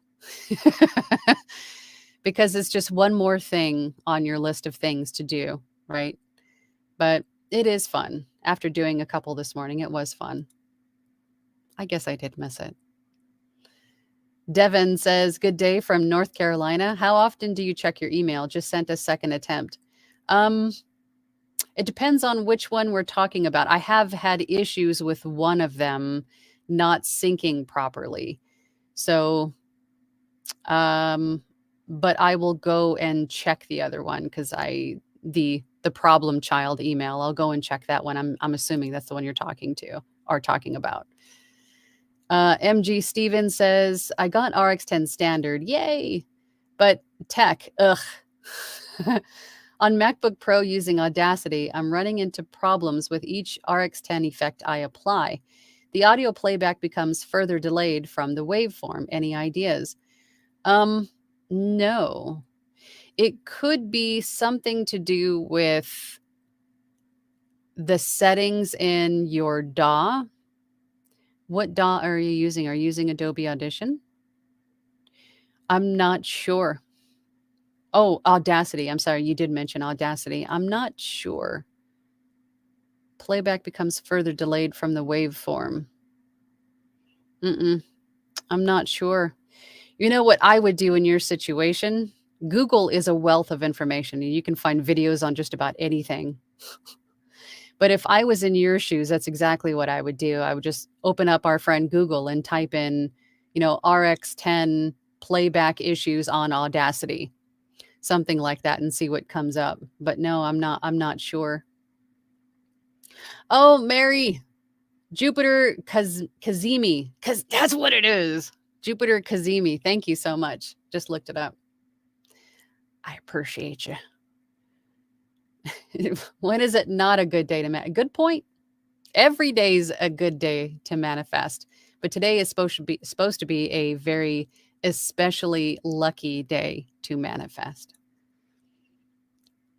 Because it's just one more thing on your list of things to do, right? But it is fun. After doing a couple this morning, it was fun. I guess I did miss it. Devin says, good day from North Carolina. How often do you check your email? Just sent a second attempt. It depends on which one we're talking about. I have had issues with one of them not syncing properly. So, but I will go and check the other one because the problem child email, I'll go and check that one. I'm assuming that's the one you're talking about. MG Stevens says, I got RX10 standard. Yay. But tech, ugh. On MacBook Pro using Audacity, I'm running into problems with each RX10 effect I apply. The audio playback becomes further delayed from the waveform. Any ideas? No. It could be something to do with the settings in your DAW. What DAW are you using? Are you using Adobe Audition? I'm not sure. Oh, Audacity. I'm sorry. You did mention Audacity. I'm not sure. Playback becomes further delayed from the waveform. I'm not sure. You know what I would do in your situation? Google is a wealth of information, and you can find videos on just about anything. But if I was in your shoes, that's exactly what I would do. I would just open up our friend Google and type in, RX10 playback issues on Audacity, something like that, and see what comes up. But no, I'm not sure. Oh, Mary, Jupiter Kazemi, because that's what it is. Jupiter Kazemi. Thank you so much. Just looked it up. I appreciate you. When is it not a good day to manifest? Good point. Every day's a good day to manifest, but today is supposed to be a very especially lucky day to manifest.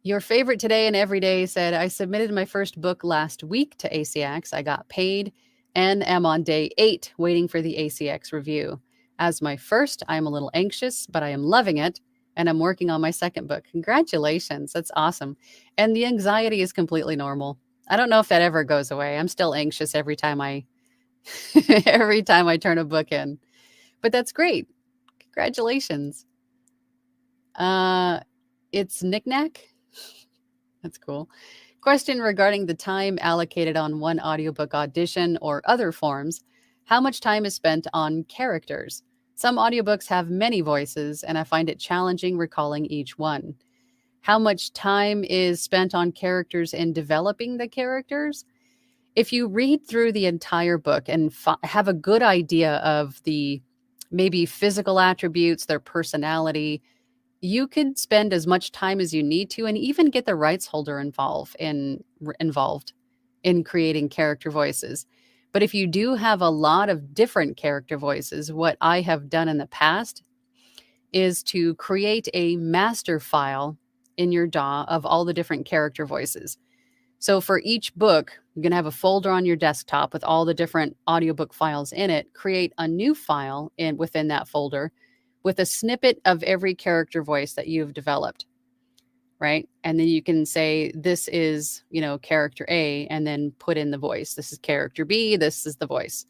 Your favorite today and every day said, I submitted my first book last week to ACX. I got paid and am on day 8 waiting for the ACX review. As my first, I'm a little anxious, but I am loving it. And I'm working on my second book. Congratulations. That's awesome. And the anxiety is completely normal. I don't know if that ever goes away. I'm still anxious every time I turn a book in. But that's great. Congratulations. It's Knickknack. That's cool. Question regarding the time allocated on one audiobook audition or other forms. How much time is spent on characters? Some audiobooks have many voices, and I find it challenging recalling each one. How much time is spent on characters and developing the characters? If you read through the entire book and have a good idea of the maybe physical attributes, their personality, you could spend as much time as you need to and even get the rights holder involved in creating character voices. But if you do have a lot of different character voices, what I have done in the past is to create a master file in your DAW of all the different character voices. So for each book, you're going to have a folder on your desktop with all the different audiobook files in it. Create a new file within that folder with a snippet of every character voice that you've developed, right? And then you can say, this is, character A, and then put in the voice. This is character B, this is the voice,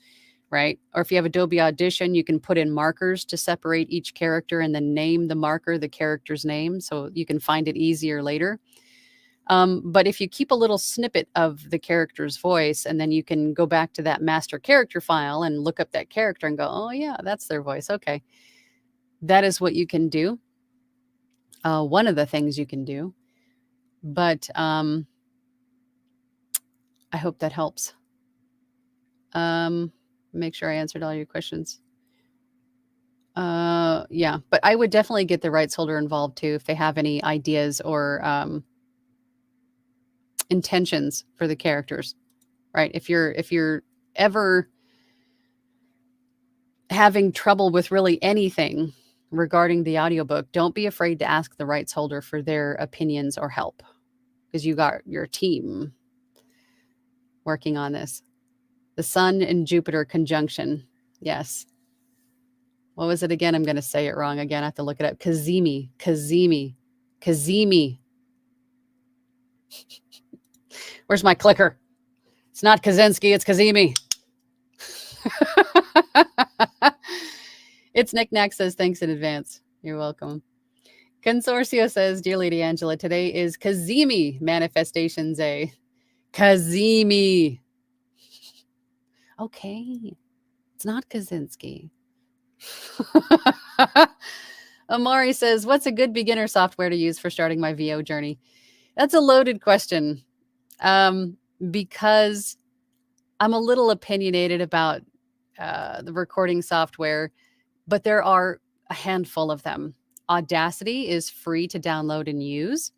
right? Or if you have Adobe Audition, you can put in markers to separate each character and then name the marker the character's name so you can find it easier later. But if you keep a little snippet of the character's voice, and then you can go back to that master character file and look up that character and go, oh yeah, that's their voice. Okay. That is what you can do. One of the things you can do, but I hope that helps. Make sure I answered all your questions. Yeah, but I would definitely get the rights holder involved too if they have any ideas or intentions for the characters, right? If you're ever having trouble with really anything regarding the audiobook, don't be afraid to ask the rights holder for their opinions or help, because you got your team working on this. The Sun and Jupiter conjunction. Yes. What was it again? I'm going to say it wrong again. I have to look it up. Kazemi. Where's my clicker? It's not Kaczynski, it's Kazemi. It's Knickknack says, thanks in advance. You're welcome. Consortio says, dear Lady Angela, today is Kazemi Manifestations Day. Kazemi. Okay. It's not Kaczynski. Amari says, what's a good beginner software to use for starting my VO journey? That's a loaded question, because I'm a little opinionated about the recording software, but there are a handful of them. Audacity is free to download and use,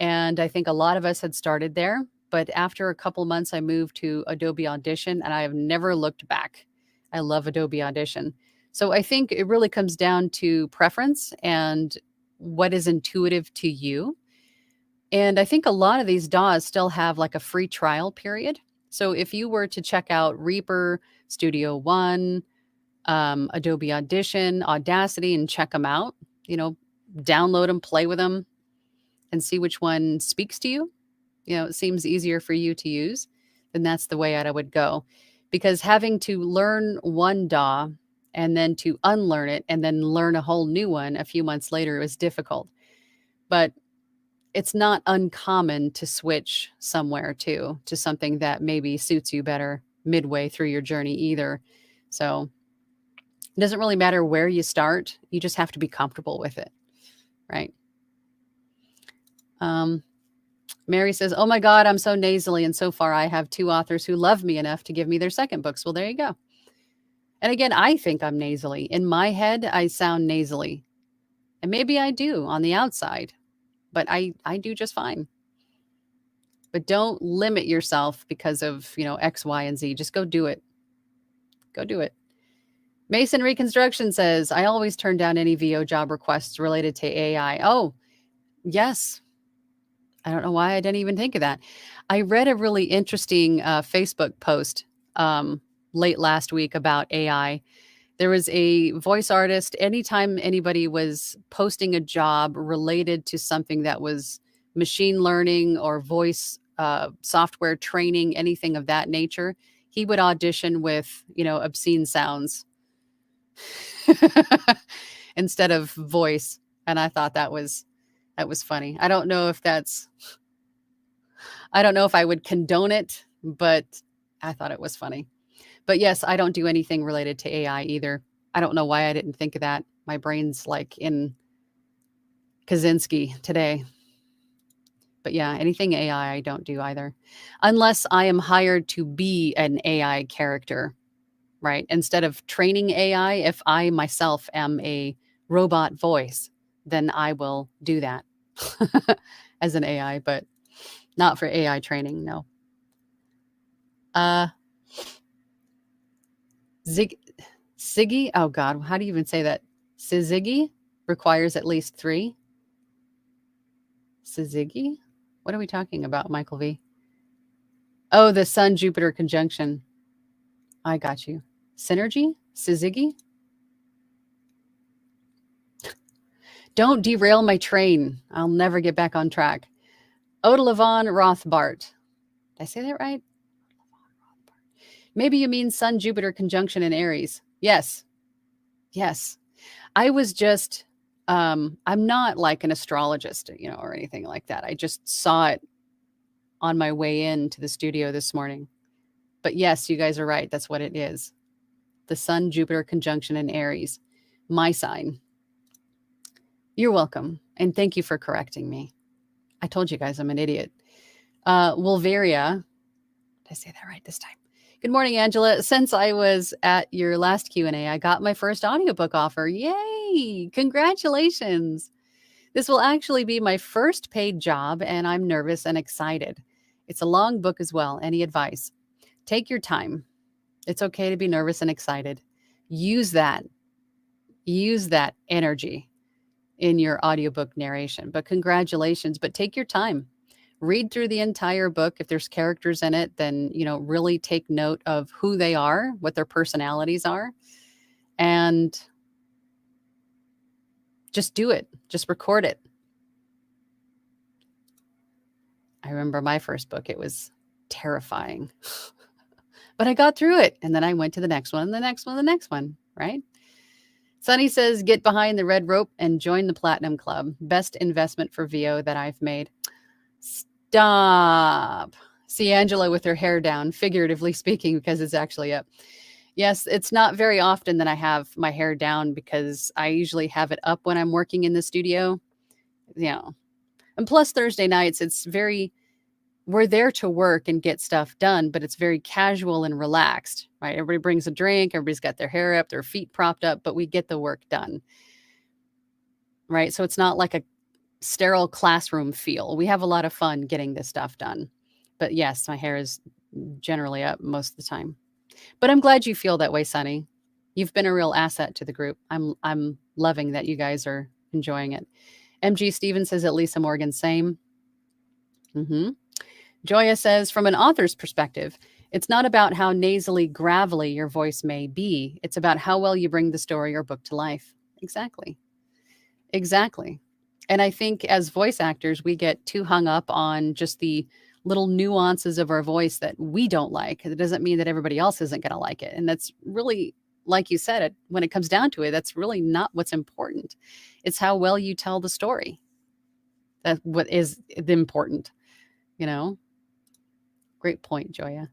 and I think a lot of us had started there. But after a couple months, I moved to Adobe Audition, and I have never looked back. I love Adobe Audition. So I think it really comes down to preference and what is intuitive to you. And I think a lot of these DAWs still have like a free trial period. So if you were to check out Reaper, Studio One, Adobe Audition, Audacity, and check them out, download them, play with them, and see which one speaks to you. It seems easier for you to use, then that's the way I would go. Because having to learn one DAW and then to unlearn it and then learn a whole new one a few months later was difficult. But it's not uncommon to switch somewhere to something that maybe suits you better midway through your journey either. So it doesn't really matter where you start. You just have to be comfortable with it, right? Mary says, oh my God, I'm so nasally. And so far I have 2 authors who love me enough to give me their second books. Well, there you go. And again, I think I'm nasally. In my head, I sound nasally. And maybe I do on the outside, but I do just fine. But don't limit yourself because of, X, Y, and Z. Just go do it. Go do it. Mason Reconstruction says, I always turn down any VO job requests related to AI. Oh, yes. I don't know why I didn't even think of that. I read a really interesting Facebook post late last week about AI. There was a voice artist. Anytime anybody was posting a job related to something that was machine learning or voice software training, anything of that nature, he would audition with, obscene sounds instead of voice. And I thought that was funny. I don't know if I would condone it, but I thought it was funny. But yes, I don't do anything related to AI either. I don't know why I didn't think of that. My brain's like in Kaczynski today. But yeah, anything AI I don't do either. Unless I am hired to be an AI character, right? Instead of training AI, if I myself am a robot voice, then I will do that as an AI, but not for AI training, no. Zig, Siggy, oh God, how do you even say that? Syzygy requires at least 3. Syzygy? What are we talking about, Michael V? Oh, the Sun-Jupiter conjunction. I got you. Synergy? Syzygy? Don't derail my train. I'll never get back on track. Oda Levon Rothbart. Did I say that right? Maybe you mean Sun-Jupiter conjunction in Aries. Yes. Yes. I was just, I'm not like an astrologist, or anything like that. I just saw it on my way into the studio this morning. But yes, you guys are right. That's what it is. The Sun-Jupiter conjunction in Aries. My sign. You're welcome. And thank you for correcting me. I told you guys I'm an idiot. Wolveria. Did I say that right this time? Good morning, Angela. Since I was at your last Q&A, I got my first audiobook offer. Yay! Congratulations. This will actually be my first paid job, and I'm nervous and excited. It's a long book as well. Any advice? Take your time. It's okay to be nervous and excited. Use that energy in your audiobook narration. But congratulations, but take your time. Read through the entire book. If there's characters in it, then, really take note of who they are, what their personalities are, and just do it. Just record it. I remember my first book, it was terrifying, but I got through it. And then I went to the next one, the next one, the next one, right? Sunny says, get behind the red rope and join the Platinum Club. Best investment for VO that I've made. Stop. See Angela with her hair down, figuratively speaking, because it's actually up. Yes, it's not very often that I have my hair down because I usually have it up when I'm working in the studio. And plus Thursday nights, we're there to work and get stuff done, but it's very casual and relaxed, right? Everybody brings a drink, everybody's got their hair up, their feet propped up, but we get the work done, right? So it's not like a sterile classroom feel. We have a lot of fun getting this stuff done. But yes, my hair is generally up most of the time. But I'm glad you feel that way, Sunny. You've been a real asset to the group. I'm loving that you guys are enjoying it. MG Stevens says, at Lisa Morgan, same. Joya says, from an author's perspective, it's not about how nasally gravelly your voice may be. It's about how well you bring the story or book to life. Exactly. And I think as voice actors, we get too hung up on just the little nuances of our voice that we don't like. It doesn't mean that everybody else isn't going to like it. And that's really, like you said, when it comes down to it, that's really not what's important. It's how well you tell the story. That's what is important, Great point, Joya.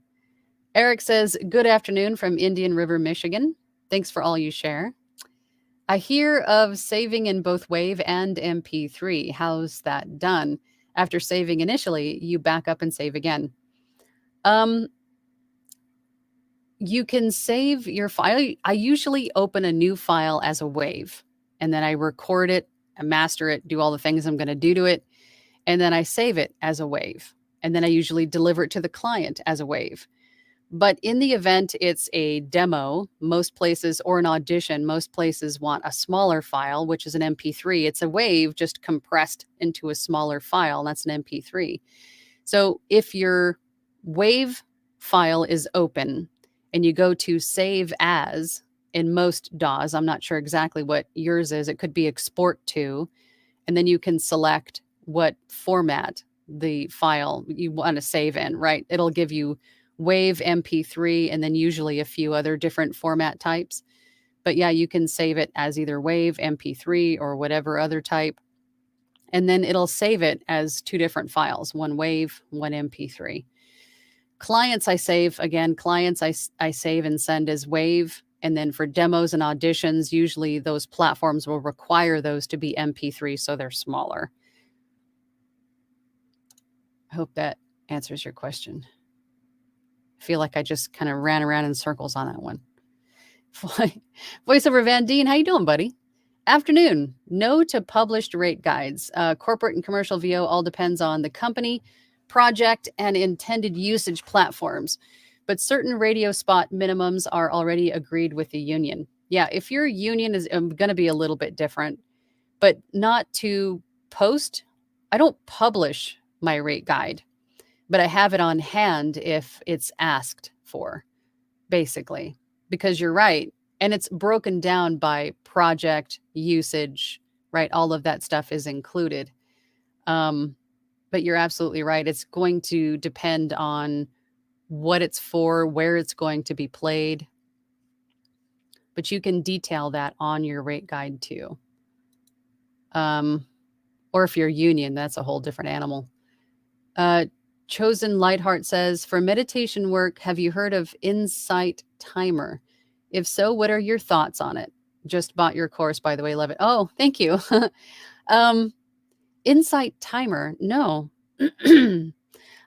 Eric says, good afternoon from Indian River, Michigan. Thanks for all you share. I hear of saving in both WAV and MP3. How's that done? After saving initially, you back up and save again. You can save your file. I usually open a new file as a WAV, and then I record it, I master it, do all the things I'm going to do to it, and then I save it as a WAV. And then I usually deliver it to the client as a WAV. But in the event it's a demo, most places, or an audition, most places want a smaller file, which is an MP3. It's a WAV just compressed into a smaller file. And that's an MP3. So if your WAV file is open and you go to save as in most DAWs, I'm not sure exactly what yours is. It could be export to, and then you can select what format the file you want to save in, right? It'll give you WAV, MP3, and then usually a few other different format types. But yeah, you can save it as either WAV, MP3, or whatever other type. And then it'll save it as 2 different files, one WAV, one MP3. Clients I save and send as WAV. And then for demos and auditions, usually those platforms will require those to be MP3, so they're smaller. I hope that answers your question. I feel like I just kind of ran around in circles on that one. Voiceover Van Deen, how you doing, buddy? Afternoon. No to published rate guides. Corporate and commercial VO all depends on the company, project, and intended usage platforms. but certain radio spot minimums are already agreed with the union. Yeah, if your union is going to be a little bit different, but not to post. I don't publish my rate guide, but I have it on hand if it's asked for, basically, because you're right. And it's broken down by project usage, right? All of that stuff is included. But you're absolutely right. It's going to depend on what it's for, where it's going to be played. But you can detail that on your rate guide too. Or if you're union, that's a whole different animal. Chosen Lightheart says, for meditation work, have you heard of Insight Timer? If so, what are your thoughts on it? Just bought your course, by the way. Love it. Oh, thank you. Insight Timer. No.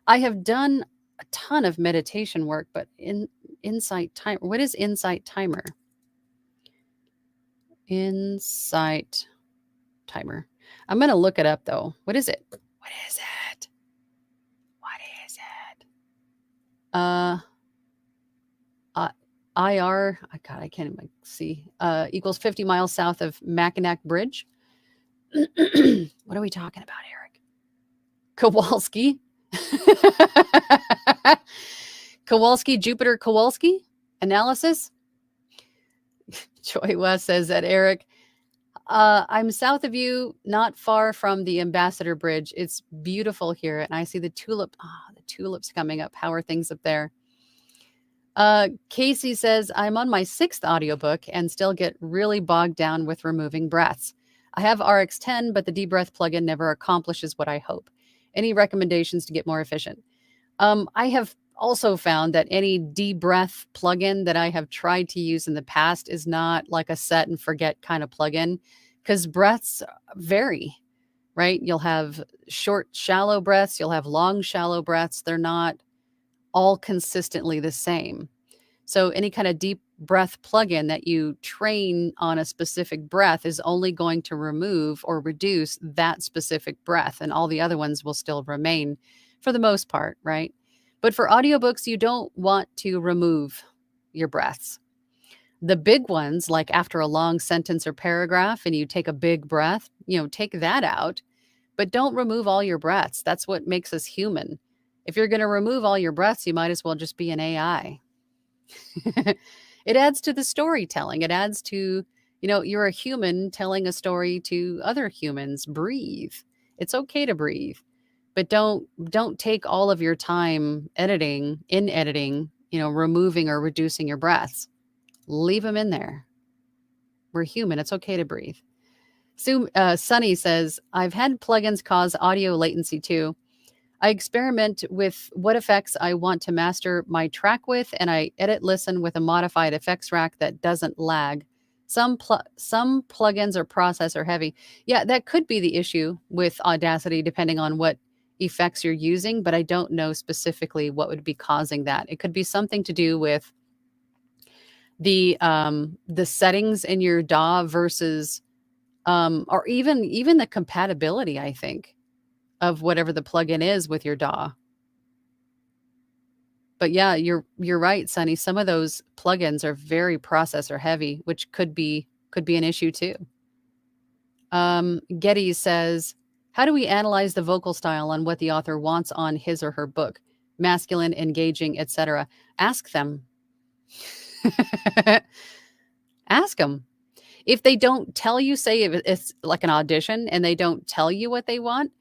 I have done a ton of meditation work, but Insight Timer. What is Insight Timer? Insight Timer. I'm going to look it up, though. What is it? What is it? What is it? IR, God, I can't even see, equals 50 miles south of Mackinac Bridge. What are we talking about, Eric? Kowalski? Kowalski, Jupiter Kowalski analysis? Joy West says that, Eric, I'm south of you, not far from the Ambassador Bridge. It's beautiful here, and I see the tulip. Oh, the tulips coming up. How are things up there? Casey says, I'm on my 6th audiobook and still get really bogged down with removing breaths. I have RX10, but the deep breath plugin never accomplishes what I hope. Any recommendations to get more efficient? I have also found that any deep breath plugin that I have tried to use in the past is not like a set and forget kind of plugin, because breaths vary, right? You'll have short, shallow breaths. You'll have long, shallow breaths. They're not all consistently the same. So any kind of deep breath plugin that you train on a specific breath is only going to remove or reduce that specific breath, and all the other ones will still remain for the most part, right? But for audiobooks, you don't want to remove your breaths. The big ones, like after a long sentence or paragraph and you take a big breath, take that out, but don't remove all your breaths. That's what makes us human. If you're going to remove all your breaths, you might as well just be an AI. It adds to the storytelling. It adds to, you're a human telling a story to other humans. Breathe. It's okay to breathe, but don't take all of your time editing, removing or reducing your breaths. Leave them in there. We're human. It's okay to breathe. Sunny says, I've had plugins cause audio latency too. I experiment with what effects I want to master my track with, and I edit listen with a modified effects rack that doesn't lag. Some plugins or processor heavy. Yeah, that could be the issue with Audacity, depending on what effects you're using, but I don't know specifically what would be causing that. It could be something to do with the settings in your DAW versus, or even the compatibility, I think, of whatever the plugin is with your DAW. But yeah, you're right, Sunny. Some of those plugins are very processor heavy, which could be an issue too. Getty says, how do we analyze the vocal style on what the author wants on his or her book? Masculine, engaging, etc. Ask them. Ask them. If they don't tell you, say if it's like an audition and they don't tell you what they want,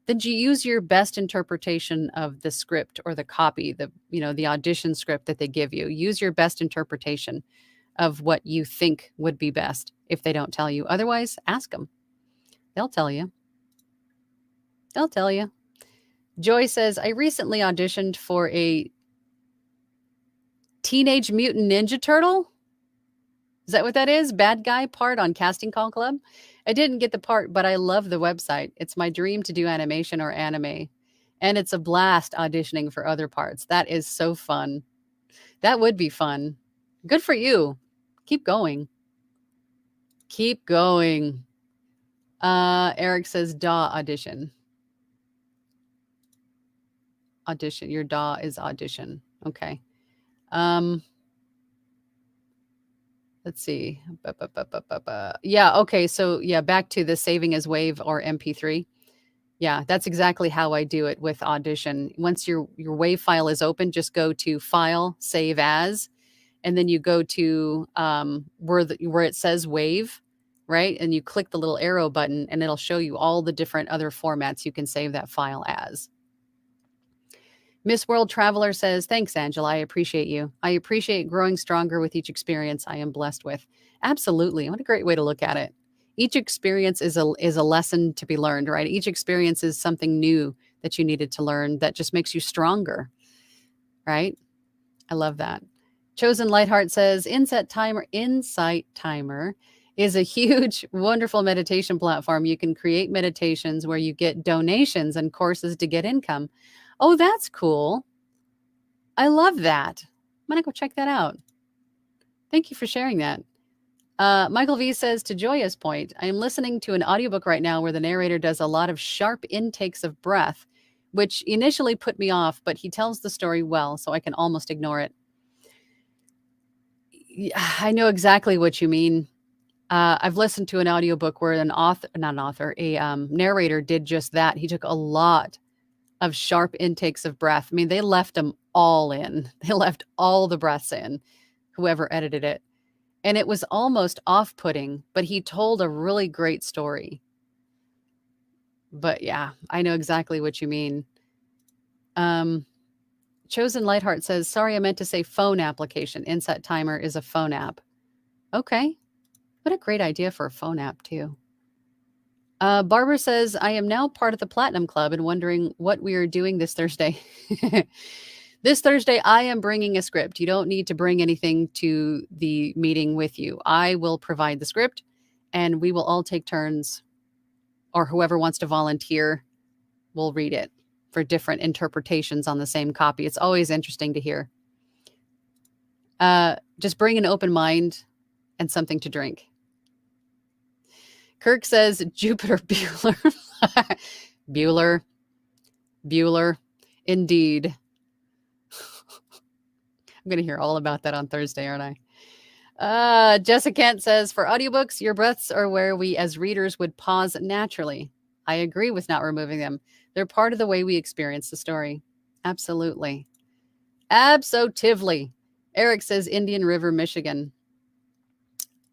then you use your best interpretation of the script or the copy, the audition script that they give you. Use your best interpretation of what you think would be best if they don't tell you. Otherwise, ask them. They'll tell you. They'll tell you. Joy says, I recently auditioned for a Teenage Mutant Ninja Turtle. Is that what that is? Bad guy part on Casting Call Club? I didn't get the part, but I love the website. It's my dream to do animation or anime. And it's a blast auditioning for other parts. That is so fun. That would be fun. Good for you. Keep going. Keep going. Eric says DAW audition. Audition. Your DAW is audition. Okay. Let's see. Yeah, okay, so, yeah, back to the saving as WAV or MP3. Yeah, that's exactly how I do it with Audition. Once your WAV file is open, just go to File, Save As, and then you go to, where it says WAV, right? And you click the little arrow button, and it'll show you all the different other formats you can save that file as. Miss World Traveler says, "Thanks, Angela. I appreciate you. I appreciate growing stronger with each experience I am blessed with." Absolutely. What a great way to look at it. Each experience is a lesson to be learned, right? Each experience is something new that you needed to learn that just makes you stronger, right? I love that. Chosen Lightheart says, Insight Timer is a huge, wonderful meditation platform. You can create meditations where you get donations and courses to get income. Oh, that's cool. I love that. I'm going to go check that out. Thank you for sharing that. Michael V says, to Joya's point, I am listening to an audiobook right now where the narrator does a lot of sharp intakes of breath, which initially put me off, but he tells the story well, so I can almost ignore it. I know exactly what you mean. I've listened to an audiobook where a narrator did just that. He took a lot of sharp intakes of breath. I mean, they left them all in. They left all the breaths in, whoever edited it. And it was almost off-putting, but he told a really great story. But yeah, I know exactly what you mean. Chosen Lightheart says, sorry, I meant to say phone application. Inset Timer is a phone app. Okay. What a great idea for a phone app, too. Barbara says, I am now part of the Platinum Club and wondering what we are doing this Thursday. This Thursday, I am bringing a script. You don't need to bring anything to the meeting with you. I will provide the script, and we will all take turns, or whoever wants to volunteer will read it for different interpretations on the same copy. It's always interesting to hear. Just bring an open mind and something to drink. Kirk says, Jupiter Bueller. Bueller. Indeed. I'm going to hear all about that on Thursday, aren't I? Jessica Kent says, for audiobooks, your breaths are where we as readers would pause naturally. I agree with not removing them. They're part of the way we experience the story. Absolutely. Absolutely. Eric says, Indian River, Michigan.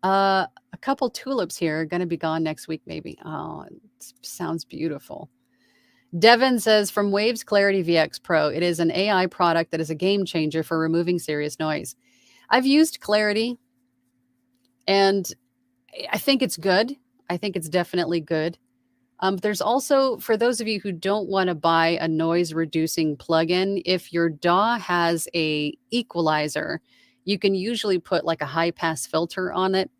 A couple tulips here are going to be gone next week, maybe. Oh, it sounds beautiful. Devin says, from Waves Clarity VX Pro, it is an AI product that is a game changer for removing serious noise. I've used Clarity, and I think it's good. I think it's definitely good. There's also, for those of you who don't want to buy a noise reducing plugin, if your DAW has a equalizer, you can usually put like a high pass filter on it,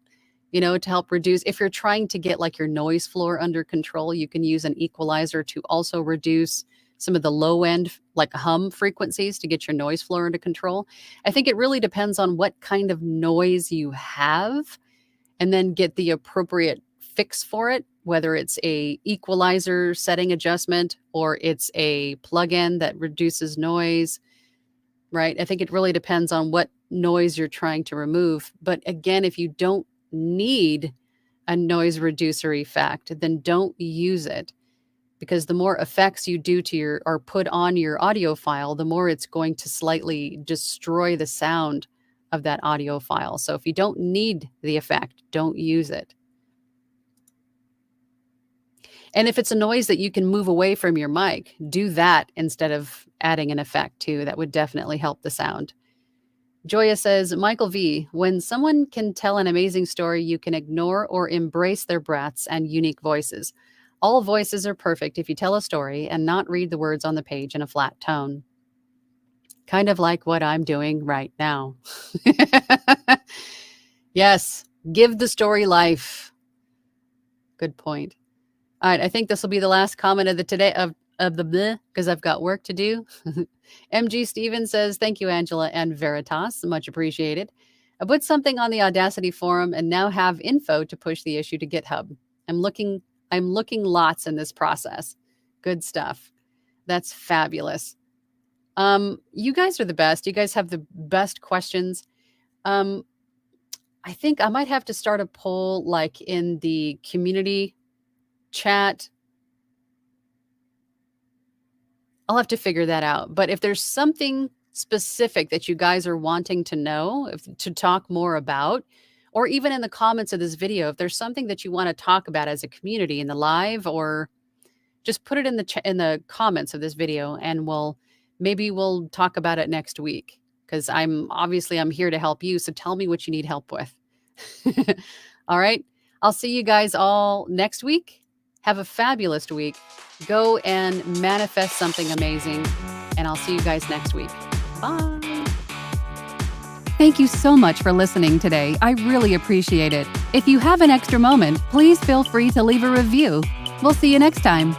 to help reduce. If you're trying to get like your noise floor under control, you can use an equalizer to also reduce some of the low end, like hum frequencies, to get your noise floor under control. I think it really depends on what kind of noise you have, and then get the appropriate fix for it, whether it's a equalizer setting adjustment or it's a plugin that reduces noise, right? I think it really depends on what noise you're trying to remove. But again, if you don't need a noise reducer effect, then don't use it, because the more effects you do to or put on your audio file, the more it's going to slightly destroy the sound of that audio file. So if you don't need the effect, don't use it. And if it's a noise that you can move away from your mic, do that instead of adding an effect too. That would definitely help the sound. Joya says, Michael V, when someone can tell an amazing story, you can ignore or embrace their breaths and unique voices. All voices are perfect if you tell a story and not read the words on the page in a flat tone. Kind of like what I'm doing right now. Yes, give the story life. Good point. All right, I think this will be the last comment of the today of the bleh, because I've got work to do. MG Stevens says, thank you, Angela and Veritas. Much appreciated. I put something on the Audacity forum and now have info to push the issue to GitHub. I'm looking lots in this process. Good stuff. That's fabulous. You guys are the best. You guys have the best questions. Um, I think I might have to start a poll like in the community chat. I'll have to figure that out. But if there's something specific that you guys are wanting to know, to talk more about, or even in the comments of this video, if there's something that you want to talk about as a community in the live, or just put it in the in the comments of this video, and we'll talk about it next week. Because I'm here to help you. So tell me what you need help with. All right. I'll see you guys all next week. Have a fabulous week. Go and manifest something amazing. And I'll see you guys next week. Bye. Thank you so much for listening today. I really appreciate it. If you have an extra moment, please feel free to leave a review. We'll see you next time.